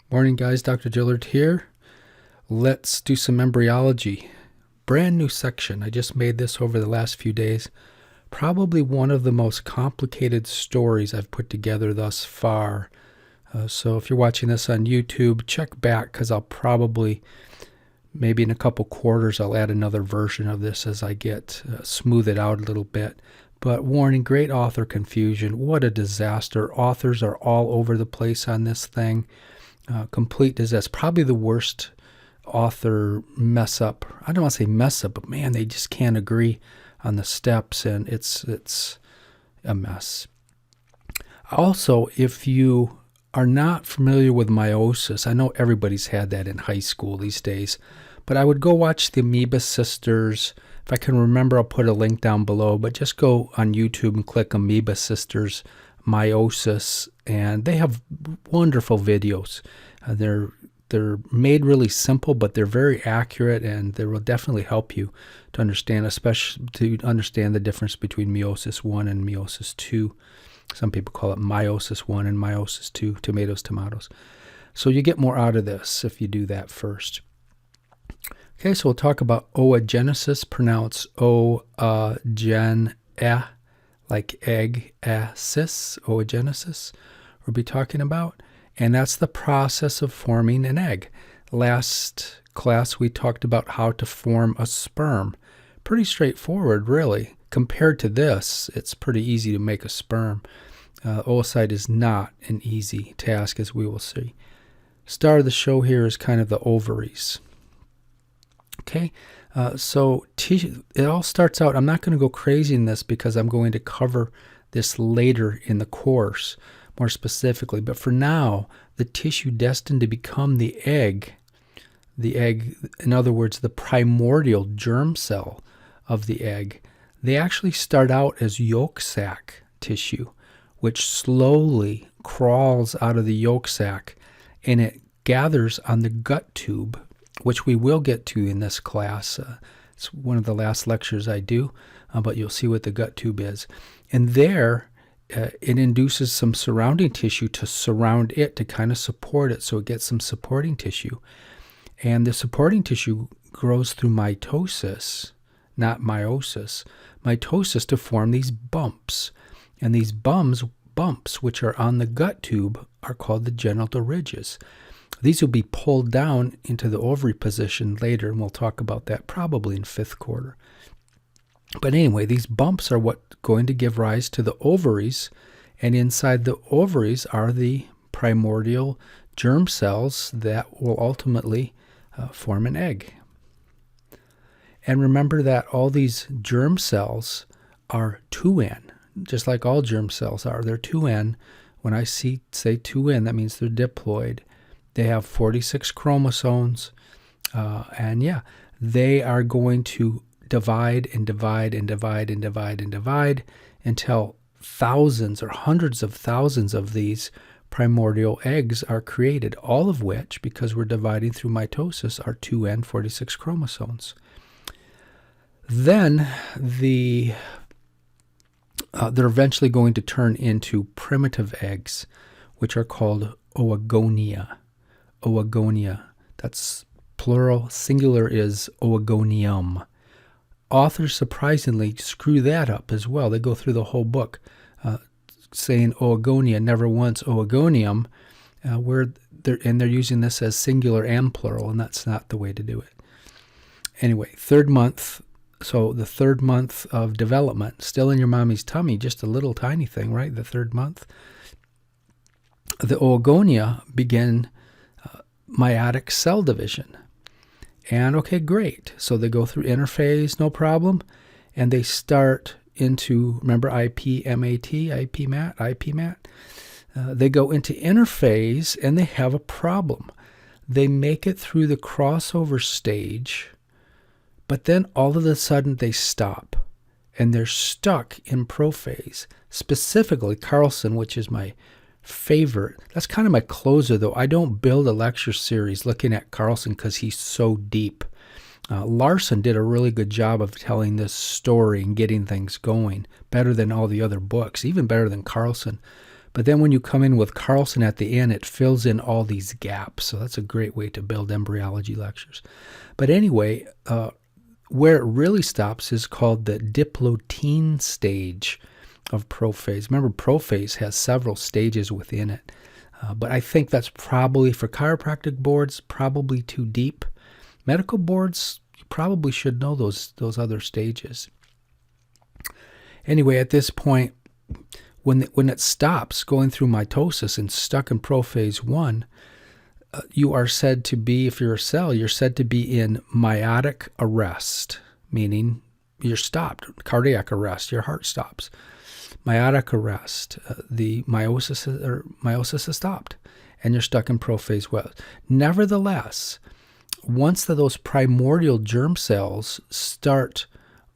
Morning guys, Dr. Gillard here. Let's do some embryology. Brand new section. I just made this over the last few days. Probably one of the most complicated stories I've put together thus far. So if you're watching this on YouTube, check back because I'll probably, maybe in a couple quarters, I'll add another version of this as I get smooth it out a little bit. But warning, great author confusion. What a disaster. Authors are all over the place on this thing. Complete disaster. Probably the worst author mess up. I don't want to say mess up, but man, they just can't agree on the steps, and it's a mess. Also, if you are not familiar with meiosis, I know everybody's had that in high school these days, but I would go watch the Amoeba Sisters. If I can remember, I'll put a link down below, but just go on YouTube and click Amoeba Sisters meiosis, and they have wonderful videos. They're made really simple, but they're very accurate, and they will definitely help you to understand, especially to understand the difference between meiosis 1 and meiosis 2. Some people call it meiosis 1 and meiosis 2, tomatoes. So you get more out of this if you do that first. Okay, so we'll talk about oogenesis, pronounced O-gen-e, like egg, cis, oogenesis, we'll be talking about. And that's the process of forming an egg. Last class, we talked about how to form a sperm. Pretty straightforward, really. Compared to this, it's pretty easy to make a sperm. Oocyte is not an easy task, as we will see. Star of the show here is kind of the ovaries. Okay, so it all starts out, I'm not going to go crazy in this because I'm going to cover this later in the course, more specifically. But for now, the tissue destined to become the egg, in other words, the primordial germ cell of the egg, they actually start out as yolk sac tissue, which slowly crawls out of the yolk sac, and it gathers on the gut tube, which we will get to in this class. It's one of the last lectures I do, but you'll see what the gut tube is. And there, it induces some surrounding tissue to surround it, to kind of support it, so it gets some supporting tissue. And the supporting tissue grows through mitosis, not meiosis. Mitosis to form these bumps. And these bumps, which are on the gut tube, are called the genital ridges. These will be pulled down into the ovary position later, and we'll talk about that probably in 5th quarter. But anyway, these bumps are what's going to give rise to the ovaries, and inside the ovaries are the primordial germ cells that will ultimately form an egg. And remember that all these germ cells are 2N, just like all germ cells are. They're 2N. When I say 2N, that means they're diploid. They have 46 chromosomes, and yeah, they are going to divide and divide and divide and divide and divide until thousands or hundreds of thousands of these primordial eggs are created, all of which, because we're dividing through mitosis, are 2N 46 chromosomes. Then they're eventually going to turn into primitive eggs, which are called oogonia. Oogonia. That's plural. Singular is oogonium. Authors surprisingly screw that up as well. They go through the whole book saying oogonia, never once oogonium, and they're using this as singular and plural, and that's not the way to do it. Anyway, 3rd month. So the 3rd month of development, still in your mommy's tummy, just a little tiny thing, right? The 3rd month. The oogonia begin meiotic cell division. And okay, great. So they go through interphase, no problem. And they start into, remember IPMAT? They go into interphase, and they have a problem. They make it through the crossover stage, but then all of a sudden they stop. And they're stuck in prophase. Specifically, Carlson, which is my favorite. That's kind of my closer, though. I don't build a lecture series looking at Carlson because he's so deep. Larsen did a really good job of telling this story and getting things going, better than all the other books, even better than Carlson. But then when you come in with Carlson at the end, it fills in all these gaps. So that's a great way to build embryology lectures. But anyway, where it really stops is called the diplotene stage of prophase. Remember, prophase has several stages within it. But I think that's probably, for chiropractic boards, probably too deep. Medical boards, you probably should know those other stages. Anyway, at this point, when it stops going through mitosis and stuck in prophase 1, you are said to be, if you're a cell, you're said to be in meiotic arrest, meaning you're stopped, cardiac arrest, your heart stops. Meiotic arrest, the meiosis is stopped, and you're stuck in prophase 1. Nevertheless, once those primordial germ cells start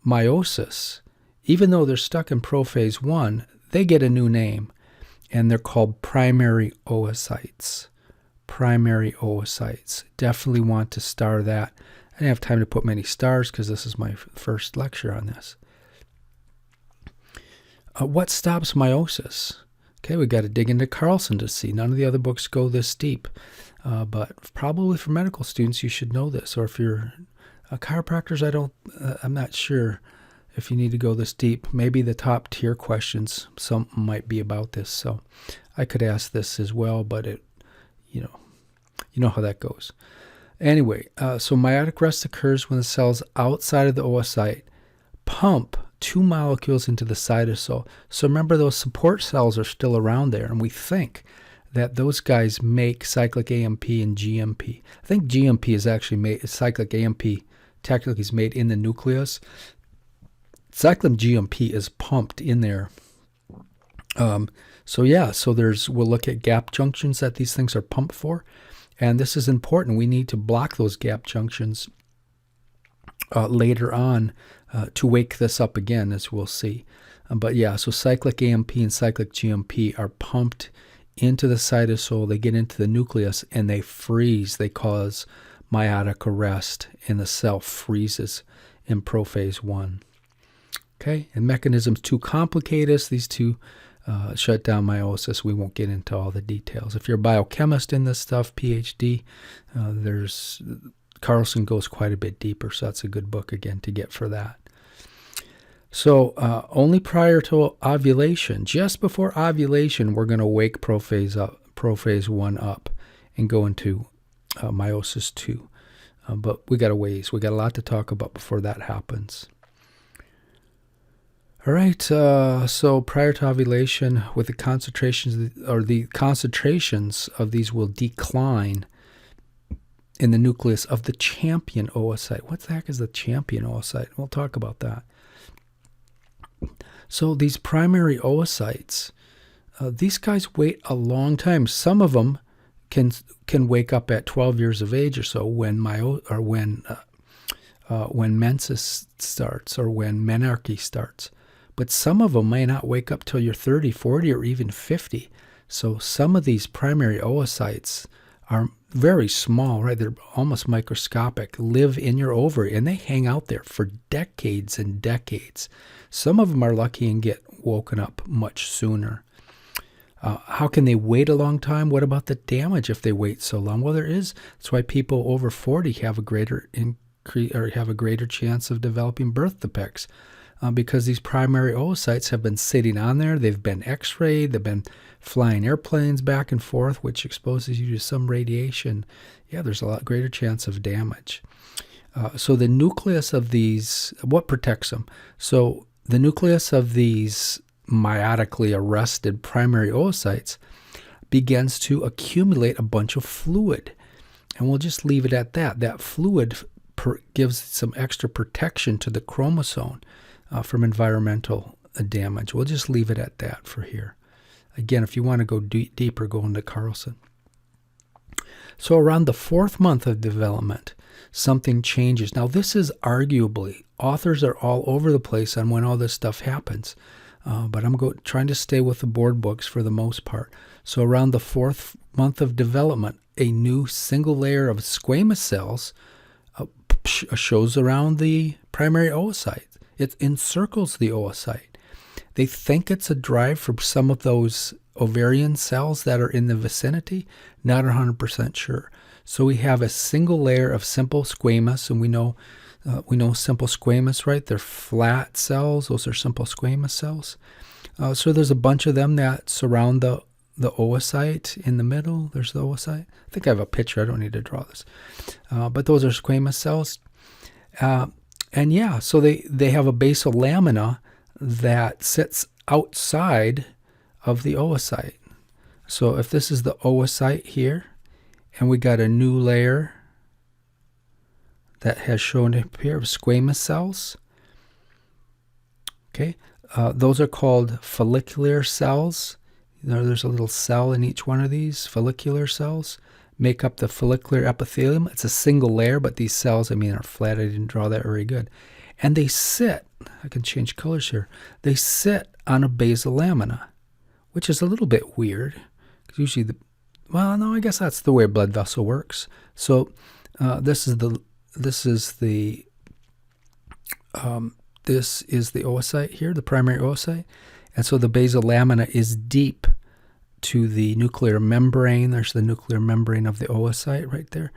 meiosis, even though they're stuck in prophase 1, they get a new name, and they're called primary oocytes. Primary oocytes. Definitely want to star that. I didn't have time to put many stars because this is my first lecture on this. What stops meiosis? Okay, we got to dig into Carlson to see. None of the other books go this deep, but probably for medical students, you should know this. Or if you're chiropractors, I'm not sure if you need to go this deep. Maybe the top tier questions, some might be about this. So I could ask this as well, but you know how that goes. Anyway, so meiotic rest occurs when the cells outside of the oocyte pump 2 molecules into the cytosol. So remember, those support cells are still around there, and we think that those guys make cyclic AMP and GMP. I think GMP is actually made, cyclic AMP technically is made in the nucleus. Cyclic GMP is pumped in there. So we'll look at gap junctions that these things are pumped for. And this is important. We need to block those gap junctions later on to wake this up again, as we'll see. So cyclic AMP and cyclic GMP are pumped into the cytosol. They get into the nucleus and they freeze. They cause meiotic arrest, and the cell freezes in prophase 1. Okay, and mechanisms too complicate us. These two shut down meiosis. We won't get into all the details. If you're a biochemist in this stuff, PhD, Carlson goes quite a bit deeper, so that's a good book again to get for that. So only prior to ovulation, just before ovulation, we're going to wake prophase 1 up and go into meiosis 2. But we got a ways. We got a lot to talk about before that happens. All right, so prior to ovulation, with the concentrations of these will decline in the nucleus of the champion oocyte. What the heck is the champion oocyte? We'll talk about that. So these primary oocytes, these guys wait a long time. Some of them can wake up at 12 years of age or so when menses starts or when menarche starts. But some of them may not wake up till you're 30, 40, or even 50. So some of these primary oocytes are very small, right? They're almost microscopic, live in your ovary, and they hang out there for decades and decades. Some of them are lucky and get woken up much sooner. How can they wait a long time? What about the damage if they wait so long? Well, there is. That's why people over 40 have a greater chance of developing birth defects. Because these primary oocytes have been sitting on there. They've been x-rayed. They've been flying airplanes back and forth, which exposes you to some radiation. Yeah, there's a lot greater chance of damage. So the nucleus of these, what protects them? So the nucleus of these meiotically arrested primary oocytes begins to accumulate a bunch of fluid. And we'll just leave it at that. That fluid gives some extra protection to the chromosome from environmental damage. We'll just leave it at that for here. Again, if you want to go deeper, go into Carlson. So around the 4th month of development, something changes. Now, this is arguably, authors are all over the place on when all this stuff happens, but I'm trying to stay with the board books for the most part. So around the 4th month of development, a new single layer of squamous cells shows around the primary oocyte. It encircles the oocyte. They think it's a drive from some of those ovarian cells that are in the vicinity? Not 100% sure. So we have a single layer of simple squamous, and we know simple squamous, right? They're flat cells. Those are simple squamous cells. So there's a bunch of them that surround the oocyte in the middle. There's the oocyte. I think I have a picture. I don't need to draw this. But those are squamous cells. And yeah, so they have a basal lamina that sits outside of the oocyte. So if this is the oocyte here, and we got a new layer that has shown up here of squamous cells, okay, those are called follicular cells. There's a little cell in each one of these. Follicular cells make up the follicular epithelium. It's a single layer, but these cells, are flat. I didn't draw that very good. And they sit, I can change colors here, they sit on a basal lamina, which is a little bit weird. Usually I guess that's the way a blood vessel works. So this is the oocyte here, the primary oocyte. And so the basal lamina is deep to the nuclear membrane. There's the nuclear membrane of the oocyte right there.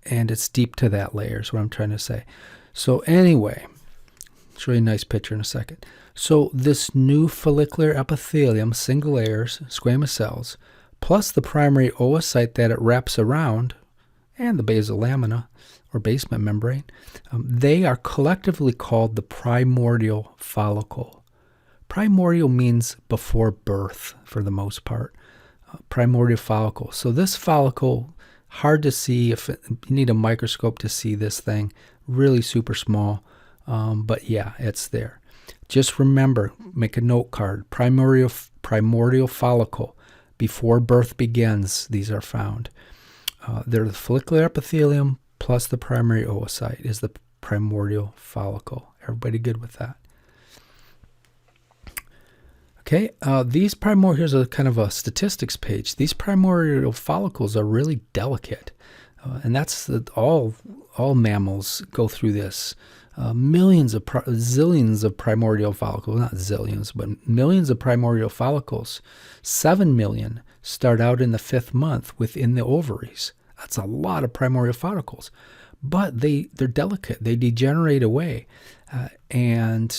And it's deep to that layer is what I'm trying to say. So anyway, I'll show you a nice picture in a second. So this new follicular epithelium, single layers, squamous cells, plus the primary oocyte that it wraps around, and the basal lamina, or basement membrane, they are collectively called the primordial follicle. Primordial means before birth, for the most part. Primordial follicle. So this follicle, hard to see. You need a microscope to see this thing. Really super small. But yeah, it's there. Just remember, make a note card. Primordial follicle. Before birth begins, these are found. They're the follicular epithelium plus the primary oocyte is the primordial follicle. Everybody good with that? Okay, these here's a kind of a statistics page. These primordial follicles are really delicate. And that's all mammals go through this. Zillions of primordial follicles, not zillions, but millions of primordial follicles. 7 million start out in the 5th month within the ovaries. That's a lot of primordial follicles. But they're delicate. They degenerate away. In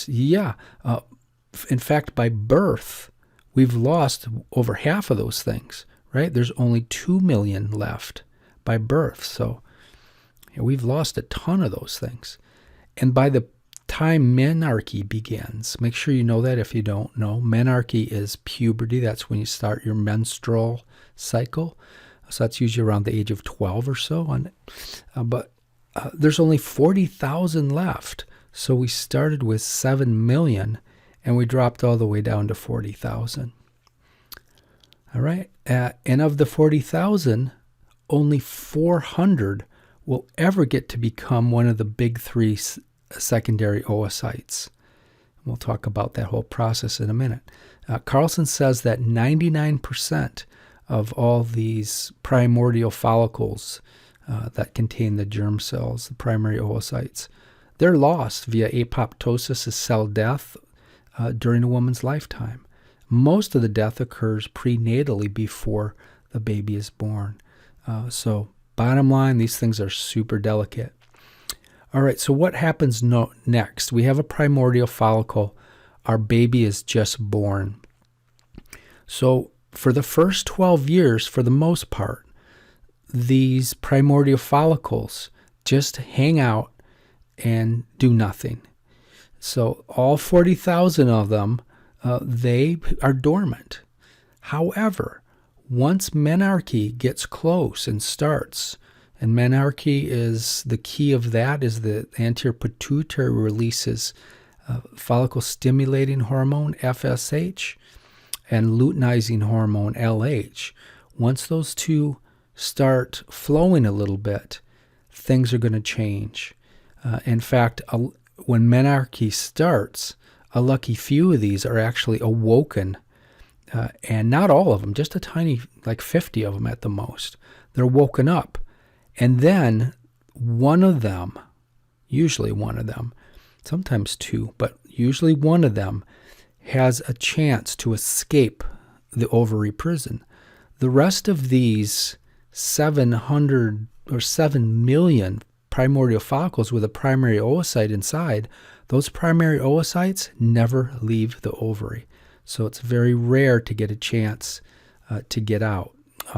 fact, by birth, we've lost over half of those things, right? There's only 2 million left by birth. So we've lost a ton of those things. And by the time menarche begins, make sure you know that if you don't know. Menarche is puberty. That's when you start your menstrual cycle. So that's usually around the age of 12 or so. But there's only 40,000 left. So we started with 7 million, and we dropped all the way down to 40,000. All right. And of the 40,000, only 400 will ever get to become one of the big 3 secondary oocytes. We'll talk about that whole process in a minute. Carlson says that 99% of all these primordial follicles that contain the germ cells, the primary oocytes, they're lost via apoptosis, cell death, during a woman's lifetime. Most of the death occurs prenatally before the baby is born. So bottom line, these things are super delicate. All right, so what happens next? We have a primordial follicle. Our baby is just born. So for the first 12 years, for the most part, these primordial follicles just hang out and do nothing. So all 40,000 of them, they are dormant. However, once menarche gets close and starts, and menarche is the key of that is the anterior pituitary releases follicle-stimulating hormone, FSH, and luteinizing hormone, LH. Once those two start flowing a little bit, things are going to change. In fact, when menarche starts, a lucky few of these are actually awoken, and not all of them, just a tiny, like 50 of them at the most. They're woken up. And then one of them, usually one of them, sometimes two, but usually one of them has a chance to escape the ovary prison. The rest of these 700 or 7 million primordial follicles with a primary oocyte inside, those primary oocytes never leave the ovary. So it's very rare to get a chance to get out.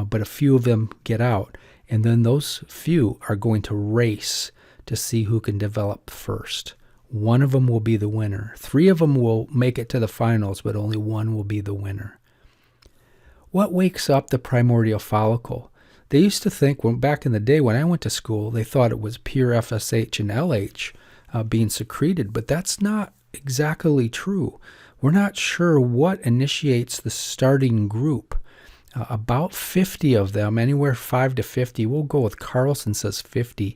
But a few of them get out, and then those few are going to race to see who can develop first. One of them will be the winner. 3 of them will make it to the finals, but only one will be the winner. What wakes up the primordial follicle? They used to think, back in the day when I went to school, they thought it was pure FSH and LH being secreted, but that's not exactly true. We're not sure what initiates the starting group. About 50 of them, anywhere 5 to 50. We'll go with Carlson says 50.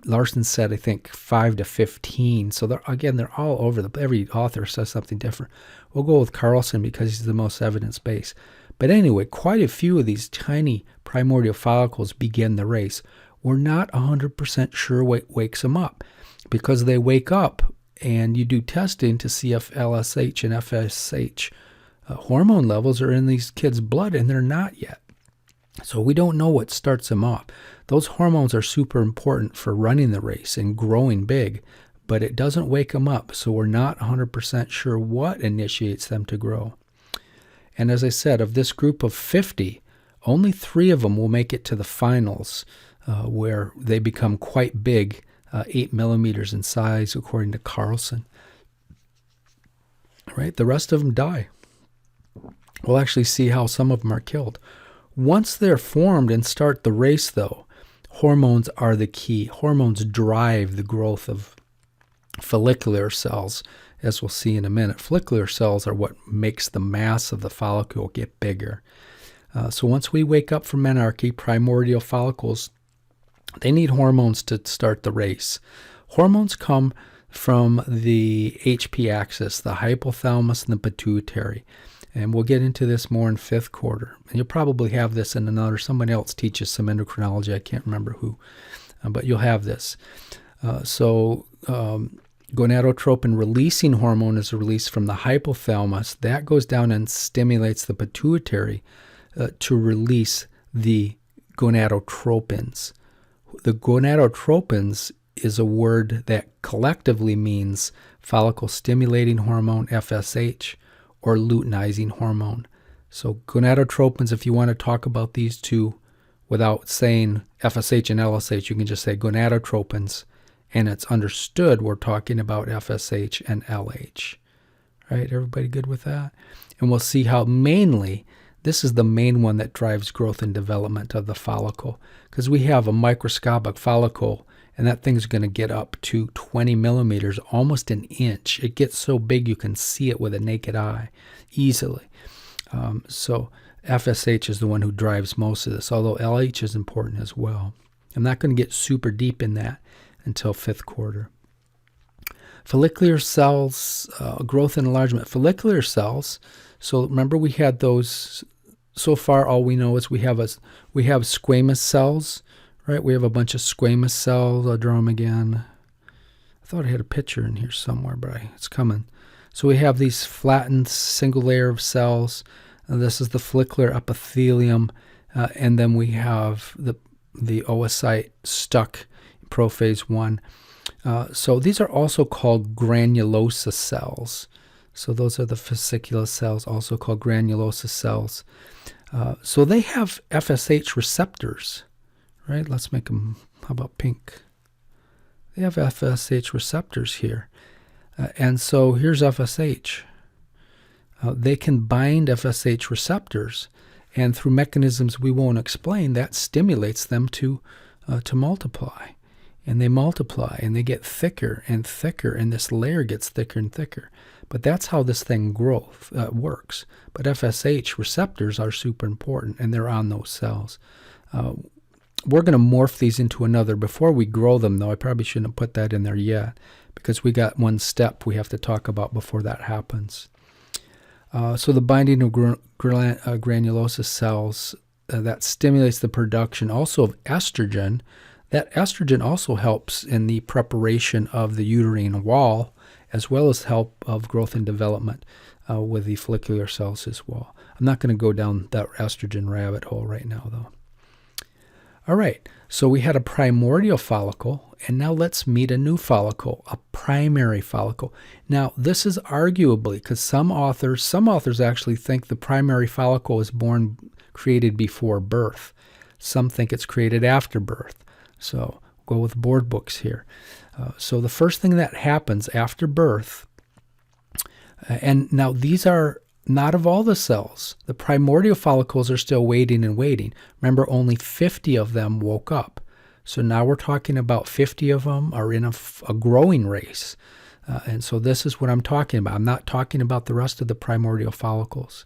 Larsen said, I think, 5 to 15. So they're all over. Every author says something different. We'll go with Carlson because he's the most evidence-based. But anyway, quite a few of these tiny primordial follicles begin the race. We're not 100% sure what wakes them up, because they wake up and you do testing to see if LSH and FSH hormone levels are in these kids' blood, and they're not yet. So we don't know what starts them off. Those hormones are super important for running the race and growing big, but it doesn't wake them up, so we're not 100% sure what initiates them to grow. And as I said, of this group of 50, only 3 of them will make it to the finals, where they become quite big, 8 millimeters in size, according to Carlson. Right? The rest of them die. We'll actually see how some of them are killed. Once they're formed and start the race, though, hormones are the key. Hormones drive the growth of follicular cells, as we'll see in a minute. Follicular cells are what makes the mass of the follicle get bigger. So once we wake up from menarche, primordial follicles, they need hormones to start the race. Hormones come from the HP axis, the hypothalamus and the pituitary. And we'll get into this more in 5th quarter. And you'll probably have this in another. Someone else teaches some endocrinology. I can't remember who. But you'll have this. Gonadotropin releasing hormone is released from the hypothalamus. That goes down and stimulates the pituitary to release the gonadotropins. The gonadotropins is a word that collectively means follicle-stimulating hormone, FSH, or luteinizing hormone. So gonadotropins, if you want to talk about these two without saying FSH and LSH, you can just say gonadotropins, and it's understood we're talking about FSH and LH. Right? Everybody good with that? And we'll see how mainly this is the main one that drives growth and development of the follicle, because we have a microscopic follicle, and that thing's going to get up to 20 millimeters, almost an inch. It gets so big you can see it with a naked eye easily. So FSH is the one who drives most of this, although LH is important as well. I'm not going to get super deep in that until 5th quarter. Follicular cells, growth and enlargement. Follicular cells, so remember we had those, so far all we know is we have squamous cells, right? We have a bunch of squamous cells. I'll draw them again. I thought I had a picture in here somewhere, but it's coming. So we have these flattened single layer of cells. This is the follicular epithelium, and then we have the oocyte stuck in prophase 1. So these are also called granulosa cells. So those are the fasciculus cells, also called granulosa cells. So they have FSH receptors, right? Let's make them, how about pink? They have FSH receptors here. And so here's FSH. They can bind FSH receptors, and through mechanisms we won't explain, that stimulates them to multiply. And they multiply, and they get thicker and thicker, and this layer gets thicker and thicker. But that's how this thing works. But FSH receptors are super important, and they're on those cells. We're going to morph these into another. Before we grow them, though, I probably shouldn't have put that in there yet, because we got one step we have to talk about before that happens. So the binding of granulosa cells, that stimulates the production also of estrogen. That estrogen also helps in the preparation of the uterine wall as well as help of growth and development with the follicular cells as well. I'm not going to go down that estrogen rabbit hole right now, though. All right, so we had a primordial follicle, and now let's meet a new follicle, a primary follicle. Now, this is arguably, because some authors actually think the primary follicle is created before birth. Some think it's created after birth. So go with board books here. So the first thing that happens after birth, and now these are not of all the cells. The primordial follicles are still waiting and waiting. Remember, only 50 of them woke up. So now we're talking about 50 of them are in a growing race. And so this is what I'm talking about. I'm not talking about the rest of the primordial follicles.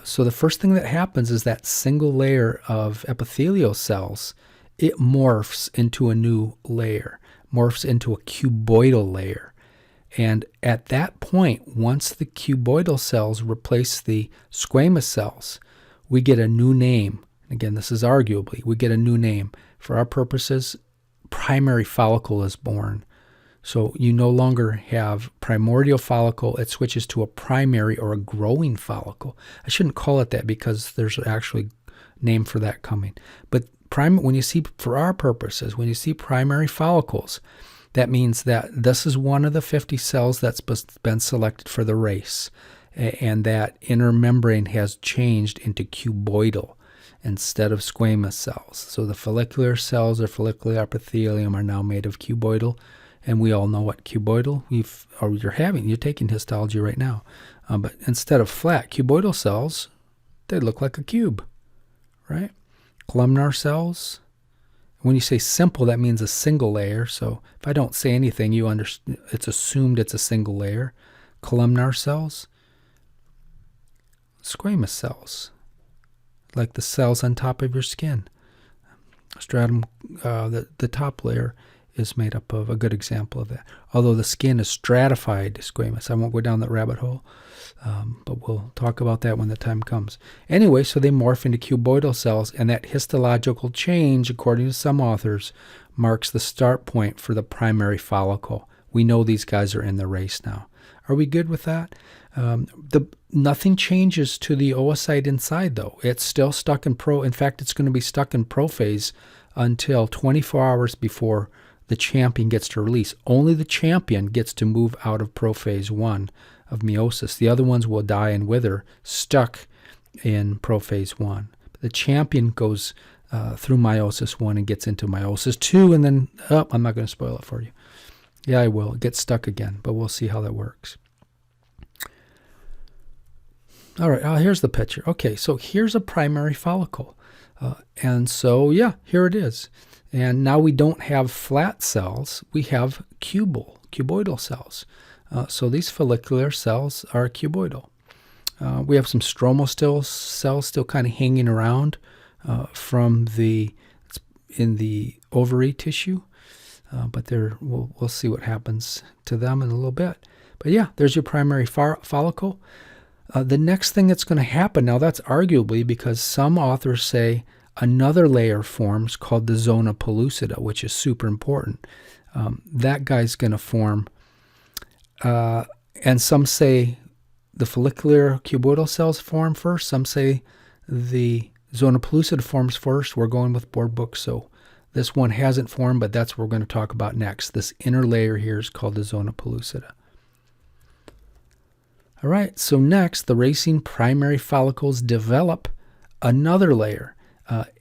So the first thing that happens is that single layer of epithelial cells, it morphs into a new layer, morphs into a cuboidal layer. And at that point, once the cuboidal cells replace the squamous cells, we get a new name. Again, this is arguably, we get a new name. For our purposes, primary follicle is born. So you no longer have primordial follicle, it switches to a primary or a growing follicle. I shouldn't call it that because there's actually a name for that coming. But when you see, for our purposes, when you see primary follicles, that means that this is one of the 50 cells that's been selected for the race, and that inner membrane has changed into cuboidal instead of squamous cells. So the follicular cells or follicular epithelium are now made of cuboidal, and we all know what cuboidal you're taking histology right now. But instead of flat cuboidal cells, they look like a cube, right? Columnar cells. When you say simple, that means a single layer. So if I don't say anything, you understand. It's assumed it's a single layer. Columnar cells, squamous cells, like the cells on top of your skin. Stratum, the top layer is made up of a good example of that. Although the skin is stratified squamous. I won't go down that rabbit hole, but we'll talk about that when the time comes. Anyway, so they morph into cuboidal cells, and that histological change, according to some authors, marks the start point for the primary follicle. We know these guys are in the race now. Are we good with that? Nothing changes to the oocyte inside, though. It's still stuck in in fact, it's going to be stuck in prophase until 24 hours before the champion gets to release. Only the champion gets to move out of prophase 1 of meiosis. The other ones will die and wither, stuck in prophase 1. The champion goes through meiosis 1 and gets into meiosis 2, and then, I'm not going to spoil it for you. Yeah, I will. It gets stuck again, but we'll see how that works. All right, here's the picture. Okay, so here's a primary follicle. And so, here it is. And now we don't have flat cells. We have cuboidal cells. So these follicular cells are cuboidal. We have some stromal cells still kind of hanging around in the ovary tissue. But we'll see what happens to them in a little bit. But there's your primary follicle. The next thing that's going to happen, now that's arguably because some authors say another layer forms called the zona pellucida, which is super important. That guy's going to form, and some say the follicular cuboidal cells form first. Some say the zona pellucida forms first. We're going with board books, so this one hasn't formed, but that's what we're going to talk about next. This inner layer here is called the zona pellucida. All right, so next, the racing primary follicles develop another layer.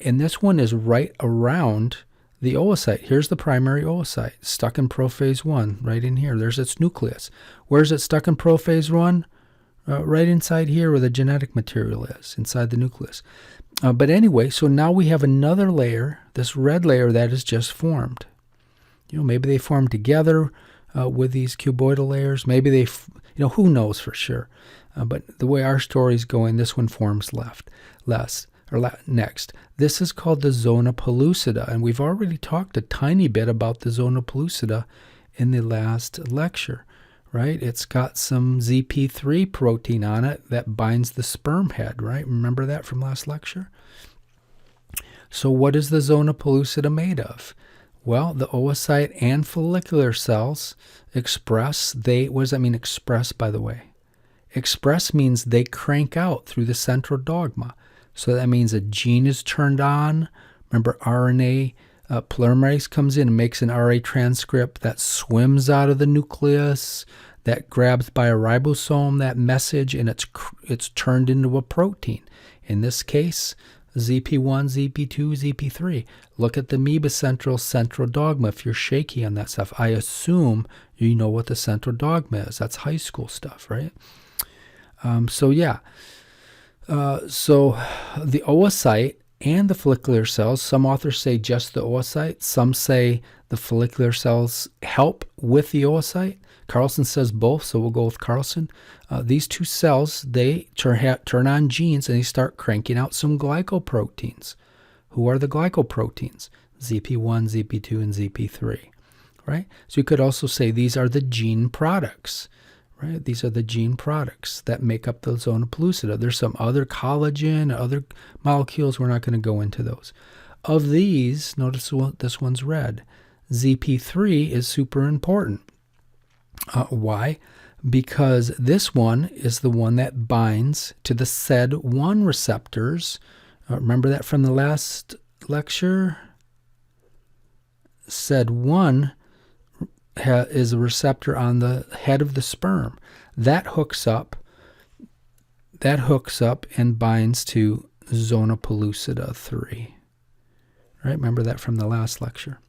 And this one is right around the oocyte. Here's the primary oocyte, stuck in prophase 1, right in here. There's its nucleus. Where's it stuck in prophase 1? Right inside here where the genetic material is, inside the nucleus. But anyway, so now we have another layer, this red layer that is just formed. Maybe they formed together with these cuboidal layers. Maybe they, who knows for sure. But the way our story is going, this one forms next. This is called the zona pellucida, and we've already talked a tiny bit about the zona pellucida in the last lecture, right? It's got some ZP3 protein on it that binds the sperm head, right? Remember that from last lecture? So what is the zona pellucida made of? Well, the oocyte and follicular cells express, what does that mean, express, by the way? Express means they crank out through the central dogma. So that means a gene is turned on. Remember, RNA polymerase comes in and makes an RA transcript that swims out of the nucleus, that grabs by a ribosome that message, and it's turned into a protein. In this case, ZP1, ZP2, ZP3. Look at the amoeba central dogma if you're shaky on that stuff. I assume you know what the central dogma is. That's high school stuff, right? So the oocyte and the follicular cells, some authors say just the oocyte, some say the follicular cells help with the oocyte. Carlson says both, so we'll go with Carlson. These two cells, they turn on genes and they start cranking out some glycoproteins. Who are the glycoproteins? ZP1, ZP2, and ZP3, right? So you could also say these are the gene products, right? These are the gene products that make up the zona pellucida. There's some other collagen, other molecules. We're not going to go into those. Of these, notice this one's red. ZP3 is super important. Why? Because this one is the one that binds to the SED1 receptors. Remember that from the last lecture? SED1 is a receptor on the head of the sperm. That hooks up and binds to zona pellucida 3. Right? Remember that from the last lecture.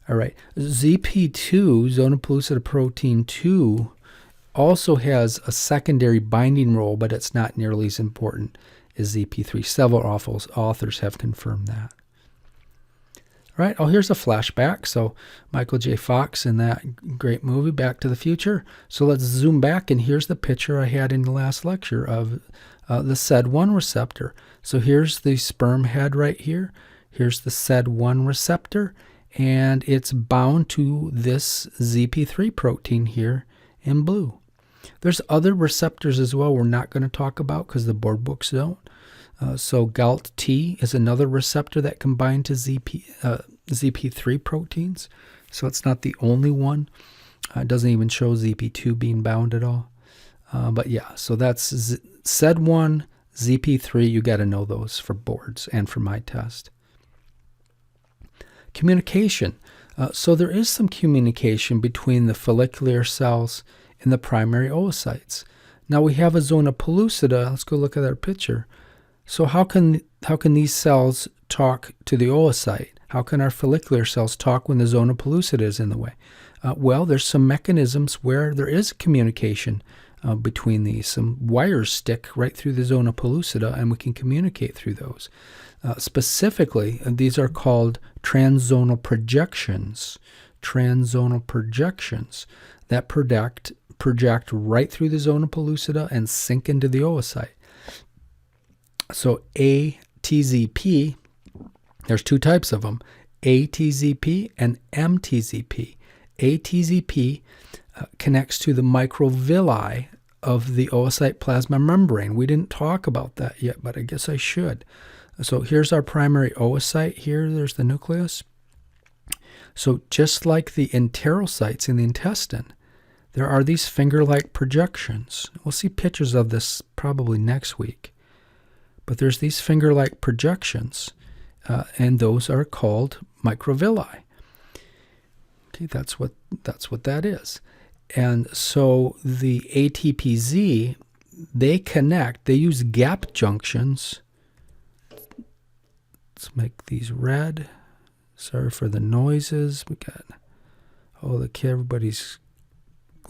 All right, ZP2, zona pellucida protein 2, also has a secondary binding role, but it's not nearly as important as ZP3. Several authors have confirmed that. All right, here's a flashback. So Michael J. Fox in that great movie, Back to the Future. So let's zoom back, and here's the picture I had in the last lecture of the SED1 receptor. So here's the sperm head right here. Here's the SED1 receptor. And it's bound to this ZP3 protein here in blue. There's other receptors as well we're not going to talk about because the board books don't. So GALT-T is another receptor that can bind to ZP3 proteins. So it's not the only one. It doesn't even show ZP2 being bound at all. But yeah, so that's SED1, ZP3. You got to know those for boards and for my test. Communication. So there is some communication between the follicular cells and the primary oocytes. Now we have a zona pellucida. Let's go look at our picture. So how can these cells talk to the oocyte? How can our follicular cells talk when the zona pellucida is in the way? Well, there's some mechanisms where there is communication between these. Some wires stick right through the zona pellucida, and we can communicate through those. Specifically, these are called transzonal projections. Transzonal projections that project right through the zona pellucida and sink into the oocyte. So ATZP, there's two types of them, ATZP and MTZP. ATZP connects to the microvilli of the oocyte plasma membrane. We didn't talk about that yet, but I guess I should. So here's our primary oocyte. Here, there's the nucleus. So just like the enterocytes in the intestine, there are these finger-like projections. We'll see pictures of this probably next week. But there's these finger-like projections, and those are called microvilli. Okay, that's what that is. And so the ATPZ, they use gap junctions. Let's make these red. Sorry for the noises. We got, everybody's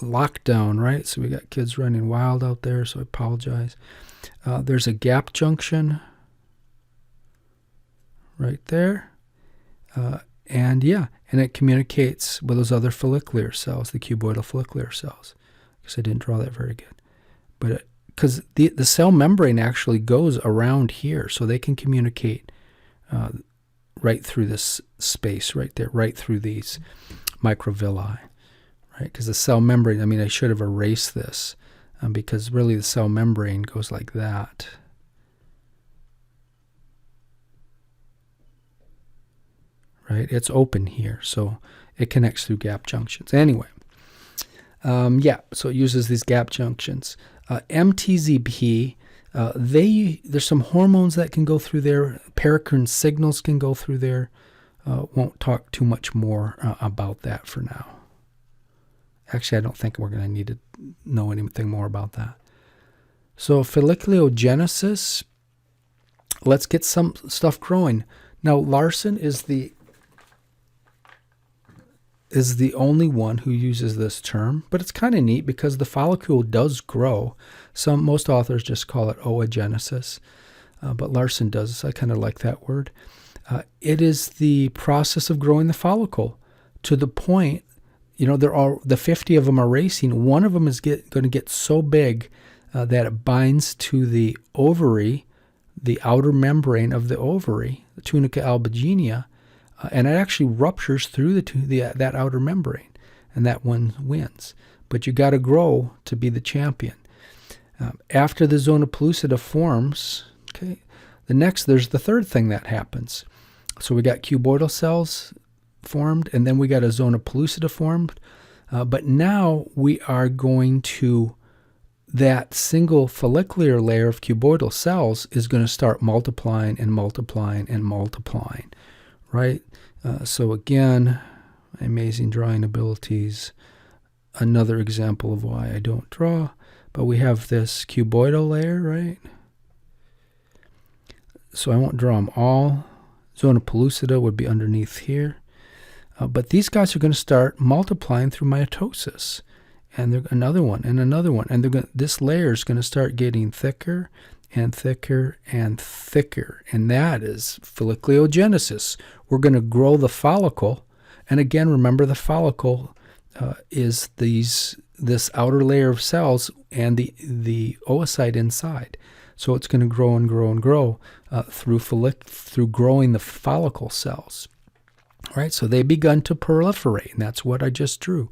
locked down, right? So we got kids running wild out there, so I apologize. There's a gap junction right there. And it communicates with those other follicular cells, the cuboidal follicular cells. Because I didn't draw that very good. But because the cell membrane actually goes around here, so they can communicate right through this space right there, right through these microvilli, right? Because the cell membrane, I should have erased this because really the cell membrane goes like that. right? It's open here, so it connects through gap junctions. Anyway, yeah, so it uses these gap junctions. MTZP, there's some hormones that can go through there. Paracrine signals can go through there. Won't talk too much more about that for now. Actually, I don't think we're going to need to know anything more about that. So folliculogenesis, let's get some stuff growing. Now, Larsen is the only one who uses this term, but it's kind of neat because the follicle does grow. Most authors just call it oogenesis, but Larsen does. I kind of like that word. It is the process of growing the follicle to the point, the 50 of them are racing. One of them is going to get so big that it binds to the ovary, the outer membrane of the ovary, the tunica albuginea, and it actually ruptures through that outer membrane, and that one wins. But you got to grow to be the champion. After the zona pellucida forms, okay, there's the third thing that happens. So we got cuboidal cells formed, and then we got a zona pellucida formed. But now we are going to, that single follicular layer of cuboidal cells is going to start multiplying and multiplying and multiplying, right? So again, amazing drawing abilities. Another example of why I don't draw. But we have this cuboidal layer, right? So I won't draw them all. Zona pellucida would be underneath here. But these guys are going to start multiplying through mitosis. And another one, and another one. And this layer is going to start getting thicker and thicker and thicker. And that is folliculogenesis. We're going to grow the follicle. And again, remember the follicle is this outer layer of cells and the oocyte inside. So it's going to grow and grow and grow through growing the follicle cells. Right, so they begun to proliferate, and that's what I just drew.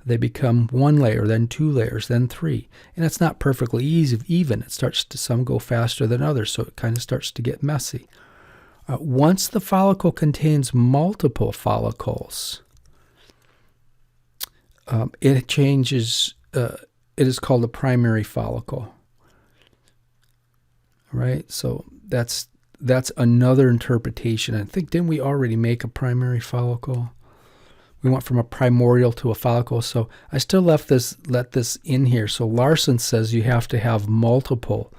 They become one layer, then two layers, then three. And it's not perfectly even. It starts to, some go faster than others, so it kind of starts to get messy. Once the follicle contains multiple follicles, it changes, it is called a primary follicle. Right, so that's another interpretation. I think, didn't we already make a primary follicle? We went from a primordial to a follicle, so I still let this in here. So Larsen says you have to have multiple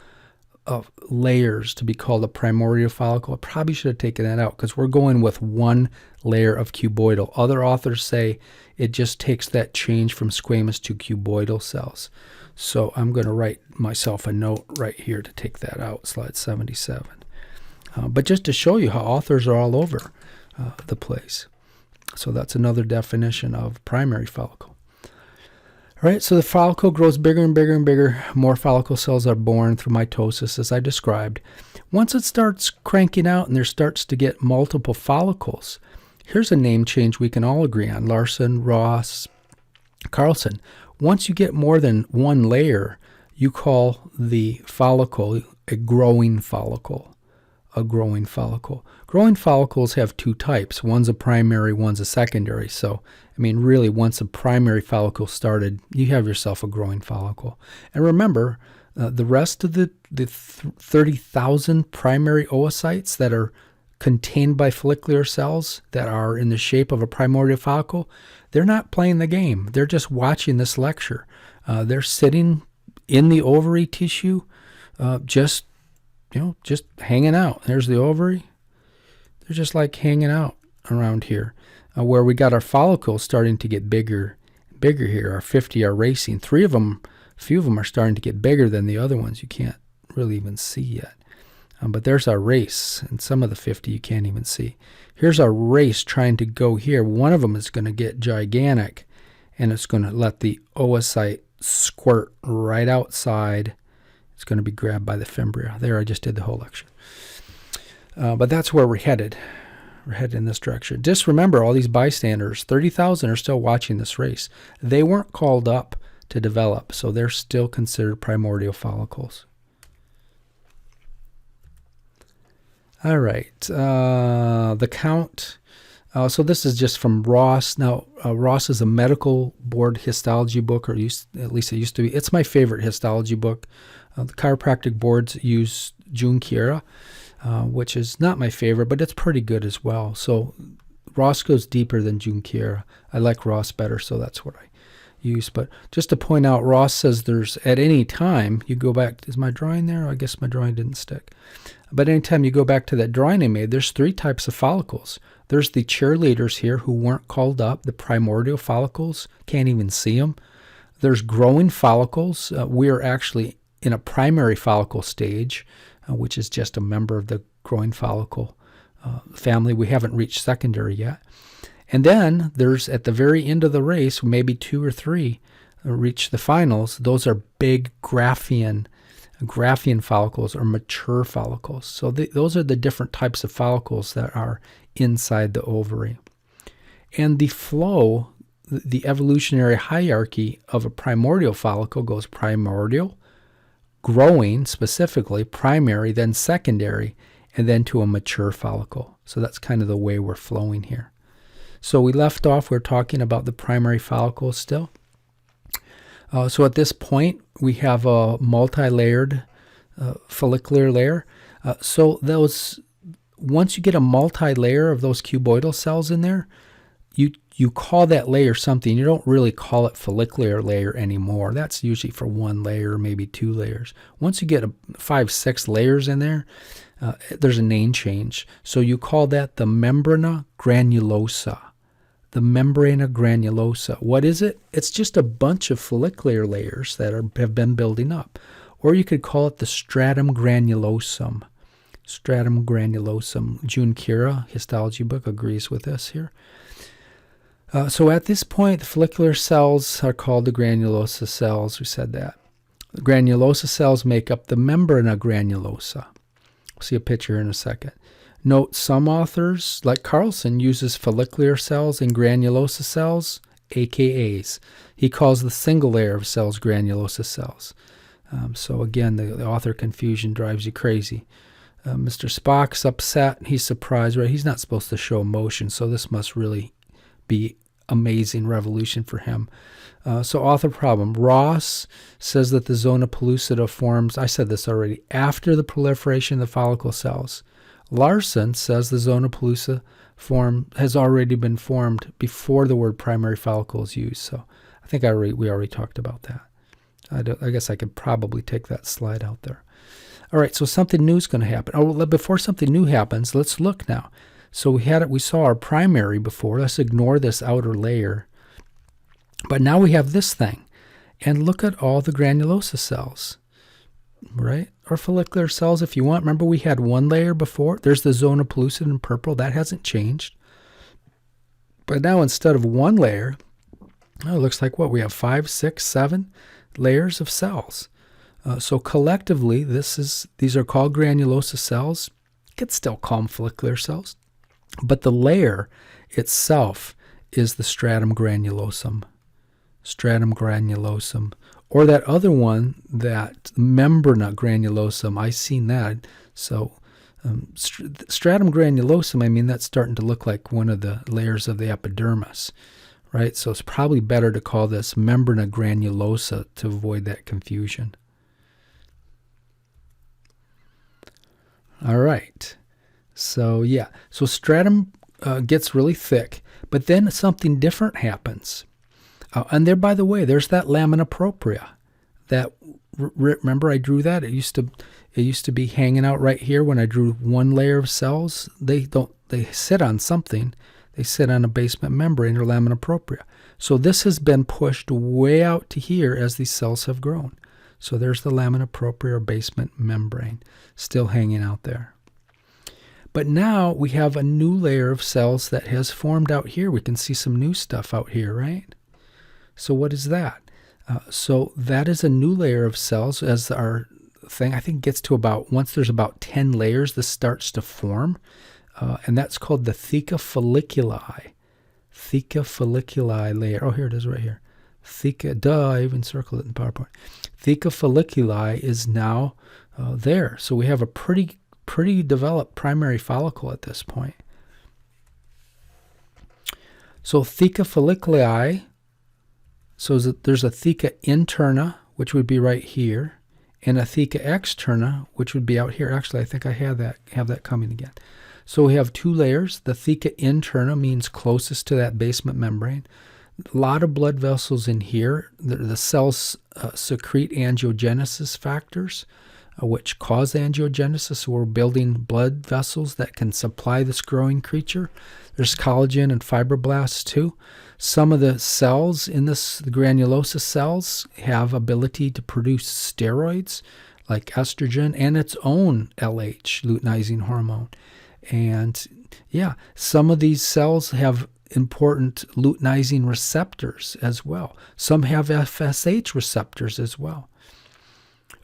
layers to be called a primordial follicle. I probably should have taken that out because we're going with one layer of cuboidal. Other authors say it just takes that change from squamous to cuboidal cells. So I'm going to write myself a note right here to take that out, slide 77. But just to show you how authors are all over the place. So that's another definition of primary follicle. All right, so the follicle grows bigger and bigger and bigger. More follicle cells are born through mitosis, as I described. Once it starts cranking out and there starts to get multiple follicles, here's a name change we can all agree on. Larsen, Ross, Carlson. Once you get more than one layer, you call the follicle a growing follicle. A growing follicle. Growing follicles have two types. One's a primary, one's a secondary. So, I mean, really, once a primary follicle started, you have yourself a growing follicle. And remember, the rest of the 30,000 primary oocytes that are contained by follicular cells that are in the shape of a primordial follicle, they're not playing the game. They're just watching this lecture. They're sitting in the ovary tissue, just hanging out. There's the ovary. They're just like hanging out around here, where we got our follicles starting to get bigger here. Our 50 are racing. A few of them are starting to get bigger than the other ones. You can't really even see yet. But there's our race, and some of the 50 you can't even see. Here's our race trying to go here. One of them is going to get gigantic, and it's going to let the oocyte squirt right outside. It's going to be grabbed by the fimbria. There, I just did the whole lecture. But that's where we're headed. We're headed in this direction. Just remember, all these bystanders, 30,000 are still watching this race. They weren't called up to develop, so they're still considered primordial follicles. All right. The count So this is just from Ross. Now, Ross is a medical board histology book, or at least it used to be. It's my favorite histology book. The chiropractic boards use June-Kira, which is not my favorite, but it's pretty good as well. So Ross goes deeper than June-Kira. I like Ross better, so that's what I use. But just to point out, Ross says there's, at any time, you go back, is my drawing there? I guess my drawing didn't stick. But anytime you go back to that drawing I made, there's 3 types of follicles. There's the cheerleaders here who weren't called up, the primordial follicles, can't even see them. There's growing follicles. We're actually in a primary follicle stage, which is just a member of the growing follicle family. We haven't reached secondary yet. And then there's, at the very end of the race, maybe 2 or 3 reach the finals. Those are big graafian follicles, or mature follicles. So those are the different types of follicles that are inside the ovary. And the flow, the evolutionary hierarchy of a primordial follicle goes primordial, growing specifically, primary, then secondary, and then to a mature follicle. So that's kind of the way we're flowing here. So we left off, we're talking about the primary follicles still. So at this point, we have a multi-layered follicular layer. So once you get a multi-layer of those cuboidal cells in there, you call that layer something. You don't really call it follicular layer anymore. That's usually for 1 layer, maybe 2 layers. Once you get 5, 6 layers in there, there's a name change. So you call that the membrana granulosa. The membrana granulosa. What is it? It's just a bunch of follicular layers that have been building up. Or you could call it the stratum granulosum. Stratum granulosum. June-Kira, histology book, agrees with us here. So at this point, the follicular cells are called the granulosa cells. We said that. The granulosa cells make up the membrana granulosa. We'll see a picture in a second. Note, some authors, like Carlson, uses follicular cells and granulosa cells, AKAs. He calls the single layer of cells granulosa cells. So again, the author confusion drives you crazy. Mr. Spock's upset. He's surprised, right? He's not supposed to show emotion, so this must really be amazing revolution for him. So author problem. Ross says that the zona pellucida forms, I said this already, after the proliferation of the follicle cells. Larsen says the zona pellucida has already been formed before the word primary follicle is used. So I think we already talked about that. I guess I could probably take that slide out there. All right, so something new is going to happen. Oh, before something new happens, let's look now. So we saw our primary before. Let's ignore this outer layer. But now we have this thing. And look at all the granulosa cells, right? Or follicular cells if you want. Remember we had 1 layer before? There's the zona pellucida in purple. That hasn't changed. But now instead of 1 layer, it looks like what? We have 5, 6, 7 layers of cells. So collectively, these are called granulosa cells. You could still call them follicular cells. But the layer itself is the stratum granulosum. Stratum granulosum. Or that other one, that membrana granulosum, I've seen that. So stratum granulosum, I mean, that's starting to look like one of the layers of the epidermis, right? So it's probably better to call this membrana granulosa to avoid that confusion. All right. So yeah, so stratum gets really thick, but then something different happens. And there, by the way, there's that lamina propria. That remember I drew that. It used to be hanging out right here when I drew 1 layer of cells. They sit on something. They sit on a basement membrane or lamina propria. So this has been pushed way out to here as these cells have grown. So there's the lamina propria or basement membrane still hanging out there. But now we have a new layer of cells that has formed out here. We can see some new stuff out here, right? So what is that? So that is a new layer of cells as our thing, I think, gets to once there's about 10 layers, this starts to form. And that's called the theca folliculi. Theca folliculi layer. Oh, here it is right here. Theca, I even circled it in PowerPoint. Theca folliculi is now there. So we have a pretty developed primary follicle at this point. So theca folliculi, so there's a theca interna, which would be right here, and a theca externa, which would be out here. Actually, I think I have that coming again. So we have two layers. The theca interna means closest to that basement membrane. A lot of blood vessels in here. The cells secrete angiogenesis factors, which cause angiogenesis. So we're building blood vessels that can supply this growing creature. There's collagen and fibroblasts too. Some of the cells in this, the granulosa cells, have ability to produce steroids like estrogen and its own LH, luteinizing hormone. And yeah, some of these cells have important luteinizing receptors as well. Some have FSH receptors as well.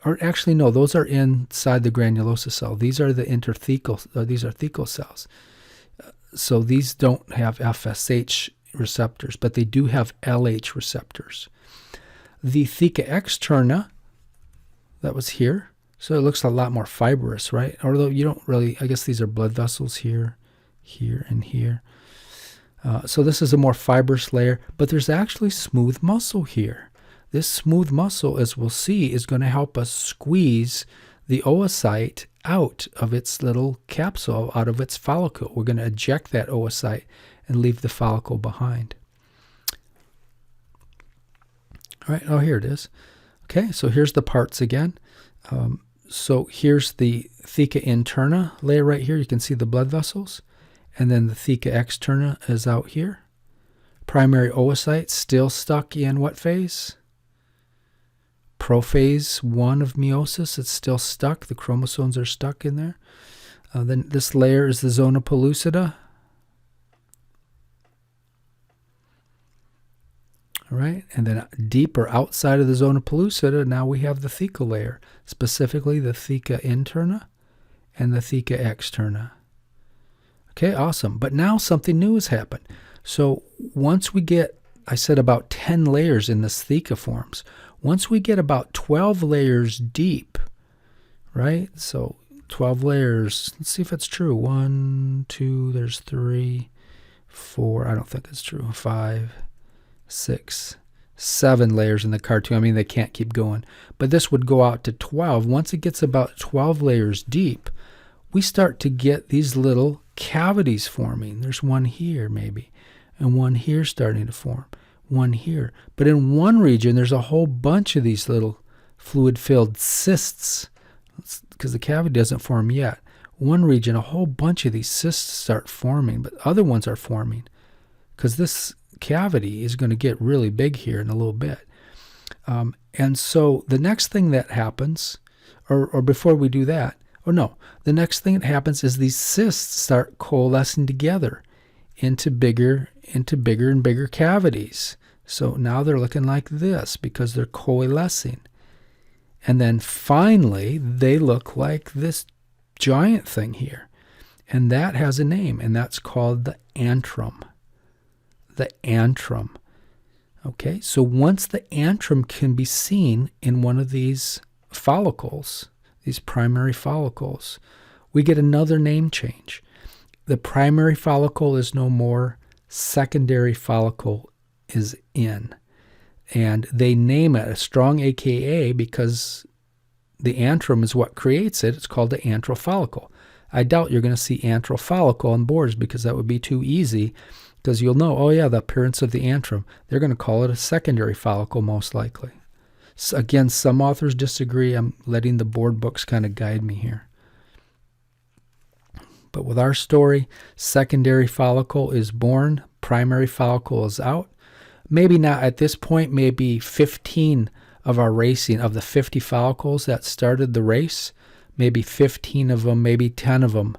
Or actually, no, those are inside the granulosa cell. These are the interthecal, these are thecal cells. So these don't have FSH receptors, but they do have LH receptors. The theca externa, that was here, so it looks a lot more fibrous, right? Although you don't really, I guess these are blood vessels here, here, and here. So this is a more fibrous layer, but there's actually smooth muscle here. This smooth muscle, as we'll see, is going to help us squeeze the oocyte out of its little capsule, out of its follicle. We're going to eject that oocyte and leave the follicle behind. All right, oh, here it is. Okay, so here's the parts again. So here's the theca interna layer right here. You can see the blood vessels. And then the theca externa is out here. Primary oocyte still stuck in what phase? Prophase 1 of meiosis. It's still stuck. The chromosomes are stuck in there. Then this layer is the zona pellucida. All right, and then deeper outside of the zona pellucida, now we have the thecal layer, specifically the theca interna and the theca externa. Okay, awesome. But now something new has happened. So once we get, I said about 10 layers in this theca forms. Once we get about 12 layers deep, right? So 12 layers. Let's see if it's true. 1, 2, there's 3, 4. I don't think it's true. 5, 6, 7 layers in the cartoon. I mean, they can't keep going. But this would go out to 12. Once it gets about 12 layers deep, we start to get these little cavities forming. There's one here maybe, and one here starting to form, one here. But in one region, there's a whole bunch of these little fluid-filled cysts, because the cavity doesn't form yet. One region, a whole bunch of these cysts start forming, but other ones are forming, because this cavity is going to get really big here in a little bit. And so the next thing that happens, or before we do that, the next thing that happens is these cysts start coalescing together into bigger and bigger cavities. So now they're looking like this because they're coalescing. And then finally, they look like this giant thing here. And that has a name, and that's called the antrum. The antrum. Okay, so once the antrum can be seen in one of these follicles, these primary follicles, we get another name change. The primary follicle is no more, secondary follicle is in. And they name it a strong AKA because the antrum is what creates it. It's called the antral follicle. I doubt you're going to see antral follicle on boards because that would be too easy, because you'll know, oh yeah, the appearance of the antrum. They're going to call it a secondary follicle most likely. So again, some authors disagree. I'm letting the board books kind of guide me here. But with our story, secondary follicle is born, primary follicle is out. Maybe not at this point, maybe 15 of our racing, of the 50 follicles that started the race, maybe 15 of them, maybe 10 of them